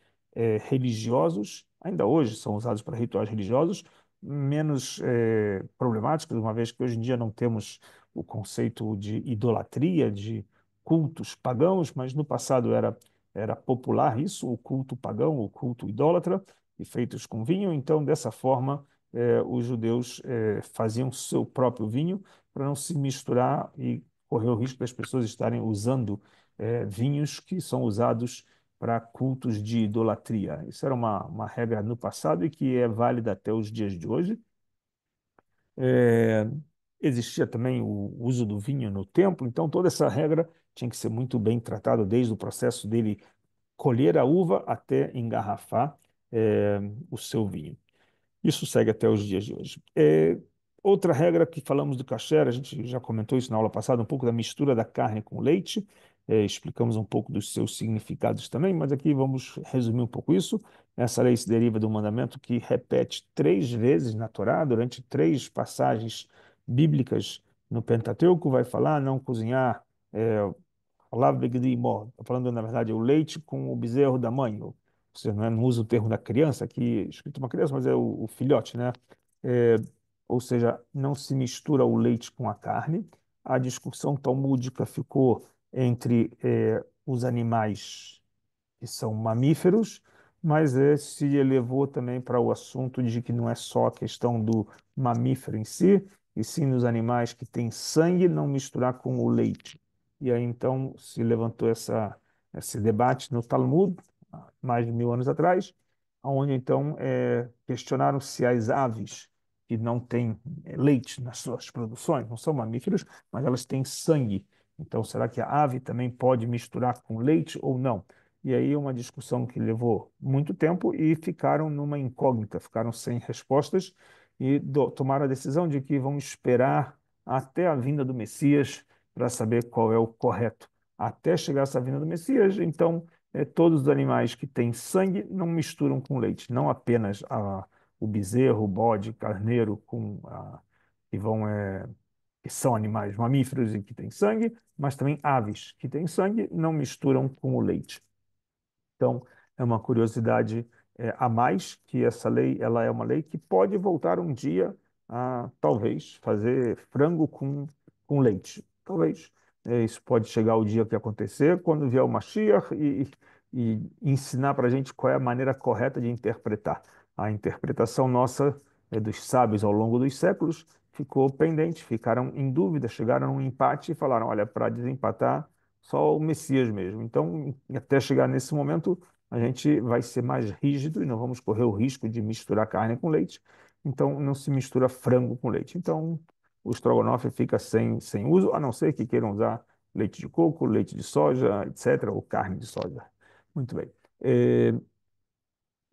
religiosos, ainda hoje são usados para rituais religiosos, menos problemáticos, uma vez que hoje em dia não temos o conceito de idolatria, de cultos pagãos, mas no passado era popular isso, o culto pagão, o culto idólatra, e feitos com vinho. Então, dessa forma, os judeus faziam seu próprio vinho para não se misturar e correr o risco das pessoas estarem usando vinhos que são usados para cultos de idolatria. Isso era uma regra no passado e que é válida até os dias de hoje. É, Existia também o uso do vinho no templo, então toda essa regra tinha que ser muito bem tratada desde o processo dele colher a uva até engarrafar o seu vinho. Isso segue até os dias de hoje. Outra regra que falamos do kasher, a gente já comentou isso na aula passada, um pouco da mistura da carne com leite, explicamos um pouco dos seus significados também, mas aqui vamos resumir um pouco isso. Essa lei se deriva do mandamento que repete 3 vezes na Torá, durante 3 passagens bíblicas no Pentateuco, vai falar não cozinhar palavra Begdimo, está falando, na verdade, o leite com o bezerro da mãe. Você não usa o termo da criança, aqui escrito uma criança, mas é o filhote, né? É, ou seja, não se mistura o leite com a carne. A discussão talmúdica ficou entre os animais que são mamíferos, mas se elevou também para o assunto de que não é só a questão do mamífero em si, e sim dos animais que têm sangue não misturar com o leite. E aí então se levantou esse debate no Talmud, há mais de 1000 anos atrás, onde então questionaram se as aves que não têm leite nas suas produções, não são mamíferos, mas elas têm sangue. Então, será que a ave também pode misturar com leite ou não? E aí uma discussão que levou muito tempo e ficaram numa incógnita, ficaram sem respostas e tomaram a decisão de que vão esperar até a vinda do Messias para saber qual é o correto. Até chegar essa vinda do Messias, então, todos os animais que têm sangue não misturam com leite, não apenas o bezerro, o bode, carneiro, que vão, que são animais mamíferos e que têm sangue, mas também aves que têm sangue não misturam com o leite. Então, é uma curiosidade a mais que essa lei, ela é uma lei que pode voltar um dia a, talvez, fazer frango com leite. Talvez. Isso pode chegar o dia que acontecer, quando vier o Mashiach e ensinar para a gente qual é a maneira correta de interpretar. A interpretação nossa, dos sábios ao longo dos séculos, ficou pendente, ficaram em dúvida, chegaram a um empate e falaram, olha, para desempatar, só o Messias mesmo. Então, até chegar nesse momento, a gente vai ser mais rígido e não vamos correr o risco de misturar carne com leite. Então, não se mistura frango com leite. Então, o estrogonofe fica sem uso, a não ser que queiram usar leite de coco, leite de soja, etc., ou carne de soja. Muito bem.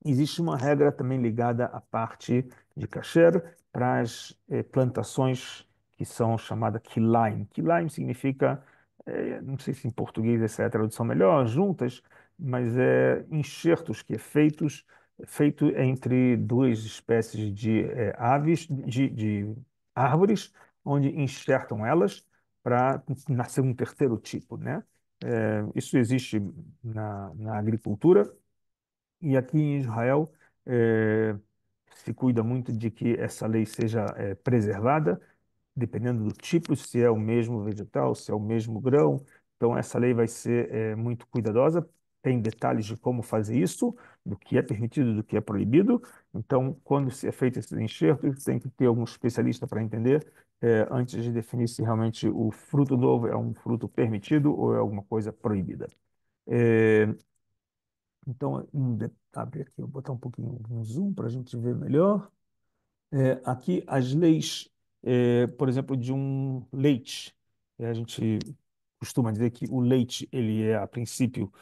Existe uma regra também ligada à parte de kasher para as plantações que são chamadas kilaim. Kilaim significa, não sei se em português essa é a tradução melhor, juntas, mas é enxertos que é feito entre duas espécies de aves, de árvores, onde enxertam elas para nascer um terceiro tipo, né? Isso existe na agricultura e aqui em Israel se cuida muito de que essa lei seja preservada dependendo do tipo, se é o mesmo vegetal, se é o mesmo grão. Então, essa lei vai ser muito cuidadosa. Tem detalhes de como fazer isso, do que é permitido, do que é proibido. Então, quando se é feito esse enxerto, tem que ter algum especialista para entender, antes de definir se realmente o fruto novo é um fruto permitido ou é alguma coisa proibida. Eh, então, abrir aqui, vou botar um pouquinho um zoom para a gente ver melhor. Aqui as leis, por exemplo, de um leite. A gente costuma dizer que o leite ele é, a princípio,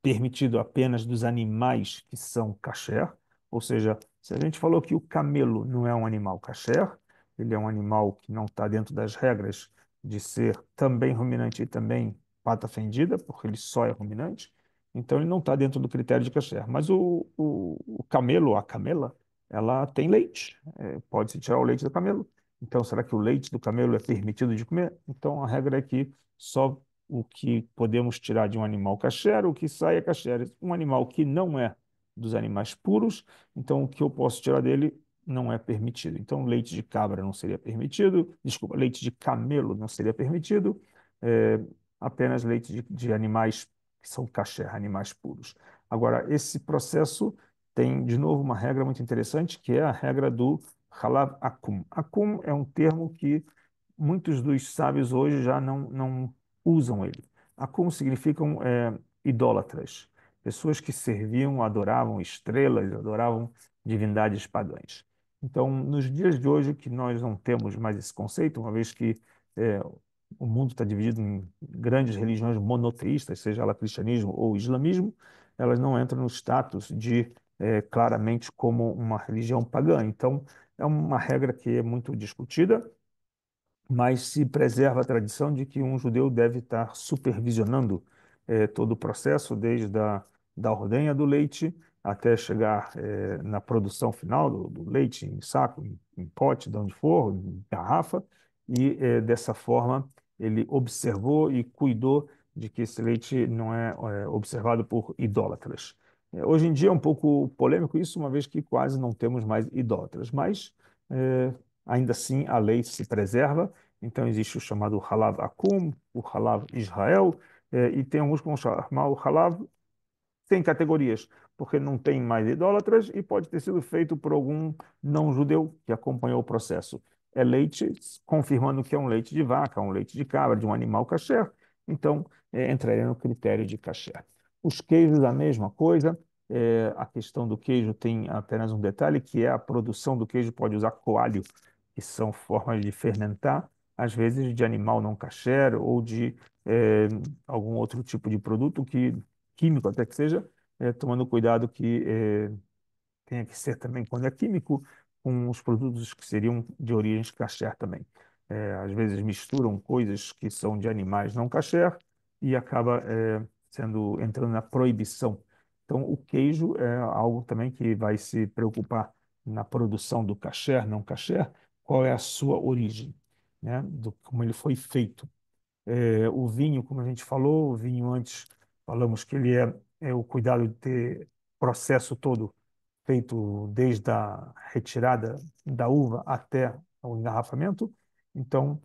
permitido apenas dos animais que são kasher. Ou seja, se a gente falou que o camelo não é um animal kasher, ele é um animal que não está dentro das regras de ser também ruminante e também pata fendida, porque ele só é ruminante, então ele não está dentro do critério de kasher. Mas o camelo, a camela, ela tem leite. Pode-se tirar o leite do camelo. Então, será que o leite do camelo é permitido de comer? Então, a regra é que só o que podemos tirar de um animal kasher, o que sai é kasher. Um animal que não é dos animais puros, então o que eu posso tirar dele não é permitido. Então, leite de cabra não seria permitido, desculpa, leite de camelo não seria permitido, é, apenas leite de animais que são kasher, animais puros. Agora, esse processo tem, de novo, uma regra muito interessante, que é a regra do Halav Akum. Akum é um termo que muitos dos sábios hoje já não usam ele. Akum significam idólatras, pessoas que serviam, adoravam estrelas, adoravam divindades pagãs. Então, nos dias de hoje, que nós não temos mais esse conceito, uma vez que é, o mundo está dividido em grandes religiões monoteístas, seja ela cristianismo ou islamismo, elas não entram no status de claramente como uma religião pagã. Então, é uma regra que é muito discutida, mas se preserva a tradição de que um judeu deve estar supervisionando todo o processo, desde da ordenha do leite até chegar na produção final do leite em saco, em pote, de onde for, em garrafa, e dessa forma ele observou e cuidou de que esse leite não é observado por idólatras. Hoje em dia é um pouco polêmico isso, uma vez que quase não temos mais idólatras, mas ainda assim a lei se preserva. Então, existe o chamado Halav Akum, o Halav Israel, e tem alguns que vão chamar o Halav sem categorias, porque não tem mais idólatras e pode ter sido feito por algum não-judeu que acompanhou o processo. É leite, confirmando que é um leite de vaca, um leite de cabra, de um animal kasher, então entraria no critério de kasher. Os queijos, a mesma coisa. A questão do queijo tem apenas um detalhe, que é a produção do queijo pode usar coalho, que são formas de fermentar, às vezes de animal não kasher ou de algum outro tipo de produto que químico até que seja, tomando cuidado que tenha que ser também, quando é químico, com os produtos que seriam de origem kasher também. Às vezes misturam coisas que são de animais não kasher e acaba entrando na proibição. Então, o queijo é algo também que vai se preocupar na produção do kasher, não kasher, qual é a sua origem, né, como ele foi feito. O vinho, como a gente falou, o vinho antes falamos que ele é o cuidado de ter processo todo feito desde a retirada da uva até o engarrafamento. Então,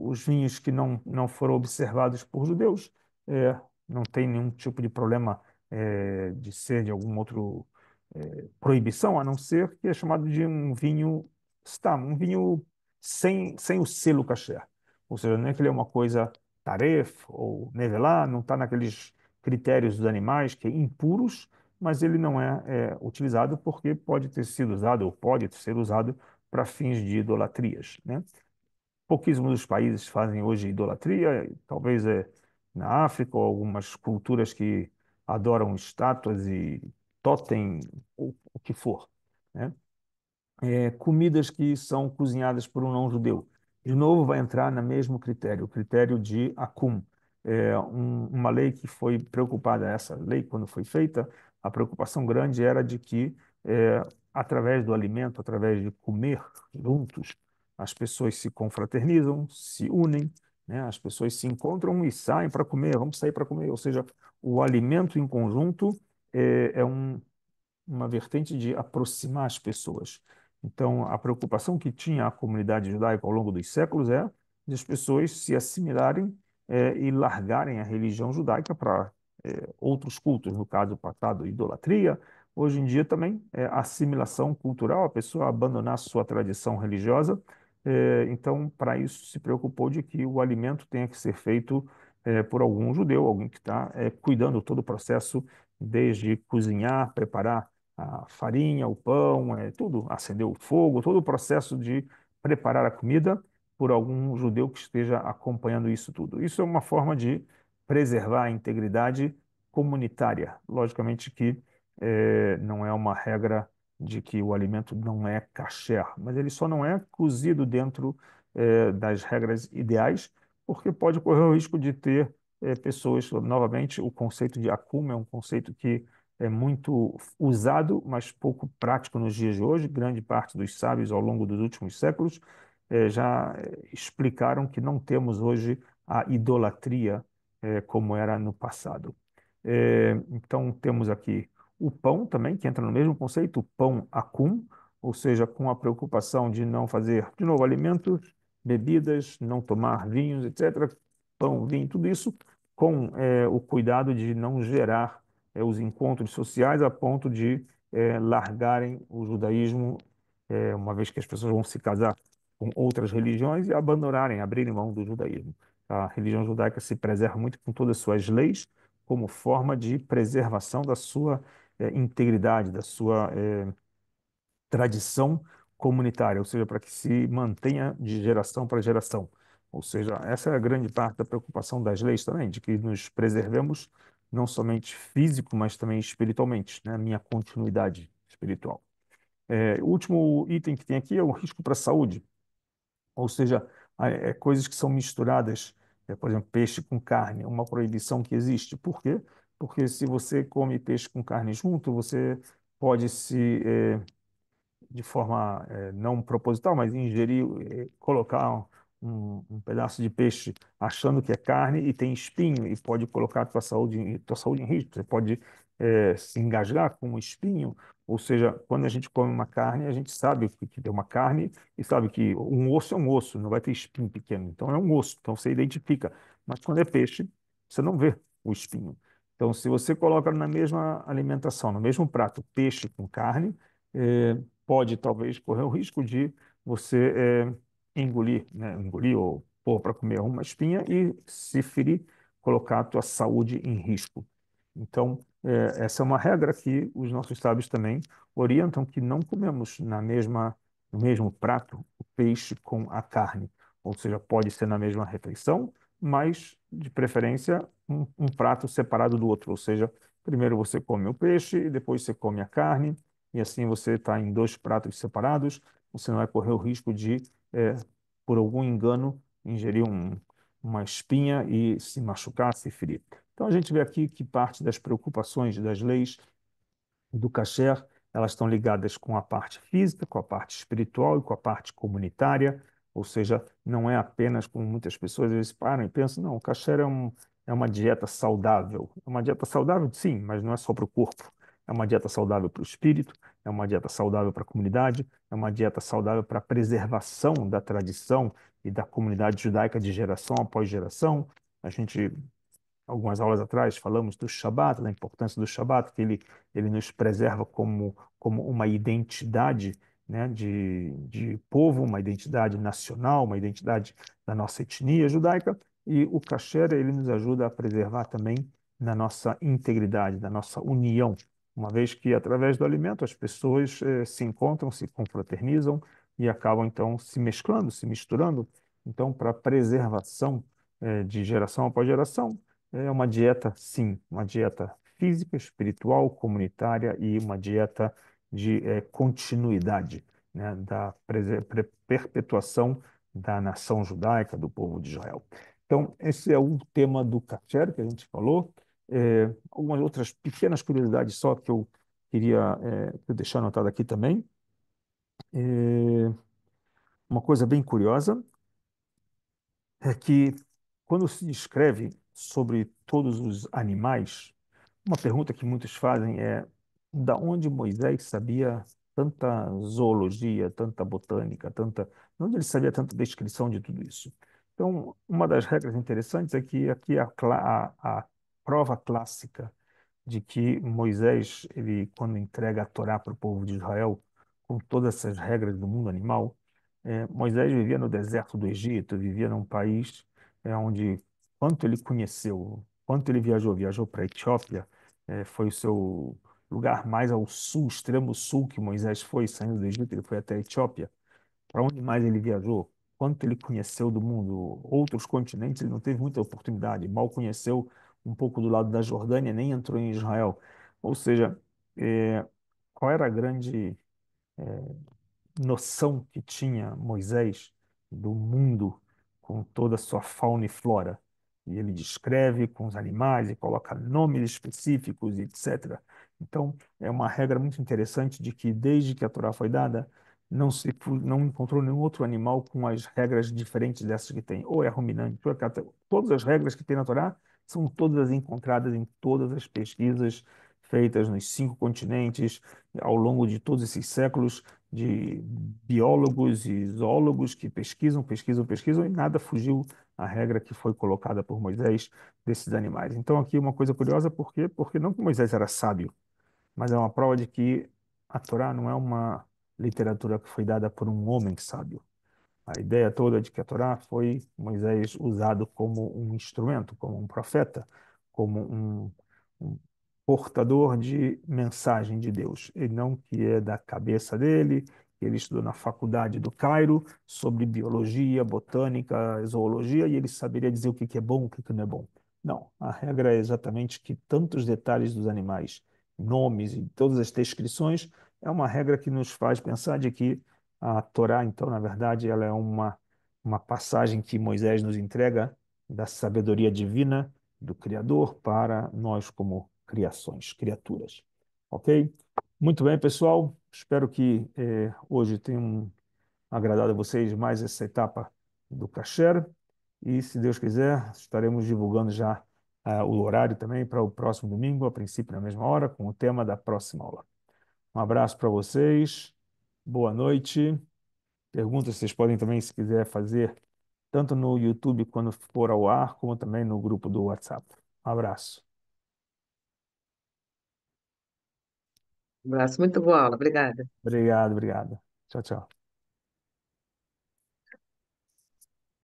os vinhos que não foram observados por judeus não tem nenhum tipo de problema de ser de algum outro proibição, a não ser que é chamado de um vinho stam, um vinho sem o selo kasher. Ou seja, não é que ele é uma coisa taref ou nevelá, não está naqueles critérios dos animais que é impuros, mas ele não é utilizado porque pode ter sido usado ou pode ser usado para fins de idolatrias, né? Pouquíssimos dos países fazem hoje idolatria, talvez na África ou algumas culturas que adoram estátuas e totem, o que for, né? Comidas que são cozinhadas por um não-judeu. De novo, vai entrar no mesmo critério, o critério de Akum. Uma lei que foi preocupada, essa lei, quando foi feita, a preocupação grande era de que, através do alimento, através de comer juntos, as pessoas se confraternizam, se unem, né? As pessoas se encontram e saem para comer, vamos sair para comer. Ou seja, o alimento em conjunto é uma vertente de aproximar as pessoas. Então, a preocupação que tinha a comunidade judaica ao longo dos séculos é de as pessoas se assimilarem e largarem a religião judaica para outros cultos, no caso passado, idolatria. Hoje em dia também é assimilação cultural, a pessoa abandonar sua tradição religiosa. Então, para isso, se preocupou de que o alimento tenha que ser feito por algum judeu, alguém que está cuidando todo o processo, desde cozinhar, preparar a farinha, o pão, tudo, acender o fogo, todo o processo de preparar a comida por algum judeu que esteja acompanhando isso tudo. Isso é uma forma de preservar a integridade comunitária. Logicamente que não é uma regra de que o alimento não é kasher, mas ele só não é cozido dentro das regras ideais, porque pode correr o risco de ter pessoas, novamente, o conceito de akum é um conceito que é muito usado, mas pouco prático nos dias de hoje. Grande parte dos sábios, ao longo dos últimos séculos, já explicaram que não temos hoje a idolatria como era no passado. Então, temos aqui o pão também, que entra no mesmo conceito, o pão acum, ou seja, com a preocupação de não fazer, de novo, alimentos, bebidas, não tomar vinhos, etc. Pão, vinho, tudo isso com o cuidado de não gerar os encontros sociais a ponto de largarem o judaísmo, uma vez que as pessoas vão se casar com outras religiões e abandonarem, abrirem mão do judaísmo. A religião judaica se preserva muito com todas as suas leis, como forma de preservação da sua integridade, da sua tradição comunitária, ou seja, para que se mantenha de geração para geração. Ou seja, essa é a grande parte da preocupação das leis também, de que nos preservemos não somente físico, mas também espiritualmente, né? A minha continuidade espiritual. O último item que tem aqui é o risco para a saúde, ou seja, coisas que são misturadas, por exemplo, peixe com carne, uma proibição que existe. Por quê? Porque se você come peixe com carne junto, você pode se de forma não proposital, mas ingerir, colocar um pedaço de peixe achando que é carne e tem espinho e pode colocar a tua saúde em risco. Você pode se engasgar com um espinho. Ou seja, quando a gente come uma carne, a gente sabe que tem uma carne e sabe que um osso é um osso, não vai ter espinho pequeno. Então é um osso, então você identifica. Mas quando é peixe, você não vê o espinho. Então, se você coloca na mesma alimentação, no mesmo prato, peixe com carne, pode talvez correr o risco de você engolir, né? Engolir ou pôr para comer uma espinha e se ferir, colocar a tua saúde em risco. Então, essa é uma regra que os nossos sábios também orientam que não comemos no mesmo prato o peixe com a carne. Ou seja, pode ser na mesma refeição, mas de preferência um prato separado do outro. Ou seja, primeiro você come o peixe e depois você come a carne e assim você está em dois pratos separados, você não vai correr o risco de, por algum engano, ingerir uma espinha e se machucar, se ferir. Então a gente vê aqui que parte das preocupações das leis do kasher, elas estão ligadas com a parte física, com a parte espiritual e com a parte comunitária, ou seja, não é apenas como muitas pessoas às vezes param e pensam, não, o kasher é uma dieta saudável. É uma dieta saudável, sim, mas não é só para o corpo. É uma dieta saudável para o espírito, é uma dieta saudável para a comunidade, é uma dieta saudável para a preservação da tradição e da comunidade judaica de geração após geração. A gente algumas aulas atrás falamos do Shabat, da importância do Shabat, que ele nos preserva como uma identidade, né, de povo, uma identidade nacional, uma identidade da nossa etnia judaica, e o kasher, ele nos ajuda a preservar também na nossa integridade, da nossa união, uma vez que através do alimento as pessoas se encontram, se confraternizam e acabam então se mesclando, se misturando. Então, para a preservação de geração após geração, é uma dieta, sim, uma dieta física, espiritual, comunitária e uma dieta de continuidade, né, da perpetuação da nação judaica, do povo de Israel. Então, esse é o tema do kasher que a gente falou. Algumas outras pequenas curiosidades só que eu queria que eu deixar anotado aqui também. É, uma coisa bem curiosa é que quando se descreve sobre todos os animais, uma pergunta que muitos fazem é: da onde Moisés sabia tanta zoologia, tanta botânica, tanta, de onde ele sabia tanta descrição de tudo isso? Então, uma das regras interessantes é que aqui a prova clássica de que Moisés, ele, quando entrega a Torá para o povo de Israel, com todas essas regras do mundo animal, Moisés vivia no deserto do Egito, vivia num país onde, quanto ele conheceu, quanto ele viajou, viajou para a Etiópia, foi o seu lugar mais ao sul, extremo sul que Moisés foi, saindo do Egito, ele foi até a Etiópia. Para onde mais ele viajou? Quanto ele conheceu do mundo? Outros continentes ele não teve muita oportunidade. Mal conheceu um pouco do lado da Jordânia, nem entrou em Israel. Ou seja, qual era a grande noção que tinha Moisés do mundo com toda a sua fauna e flora? E ele descreve com os animais e coloca nomes específicos, etc. Então, é uma regra muito interessante de que desde que a Torá foi dada, não encontrou nenhum outro animal com as regras diferentes dessas que tem. Ou é ruminante, ou é todas as regras que tem na Torá são todas encontradas em todas as pesquisas feitas nos 5 continentes ao longo de todos esses séculos de biólogos e zoólogos que pesquisam, pesquisam, pesquisam e nada fugiu à regra que foi colocada por Moisés desses animais. Então aqui uma coisa curiosa, por quê? Porque não que Moisés era sábio, mas é uma prova de que a Torá não é uma literatura que foi dada por um homem sábio. A ideia toda de que a Torá foi Moisés usado como um instrumento, como um profeta, como um portador de mensagem de Deus, e não que é da cabeça dele, que ele estudou na faculdade do Cairo sobre biologia, botânica, zoologia, e ele saberia dizer o que que é bom, o que que não é bom. Não, a regra é exatamente que tantos detalhes dos animais, nomes e todas as descrições, é uma regra que nos faz pensar de que a Torá, então, na verdade, ela é uma passagem que Moisés nos entrega da sabedoria divina do Criador para nós como criações, criaturas. Ok? Muito bem, pessoal. Espero que hoje tenham agradado a vocês mais essa etapa do Kasher. E, se Deus quiser, estaremos divulgando já o horário também para o próximo domingo, a princípio na mesma hora, com o tema da próxima aula. Um abraço para vocês. Boa noite. Perguntas vocês podem também, se quiser, fazer tanto no YouTube quando for ao ar, como também no grupo do WhatsApp. Um abraço. Um abraço, muito boa aula, obrigada. Obrigado, obrigado. Tchau, tchau.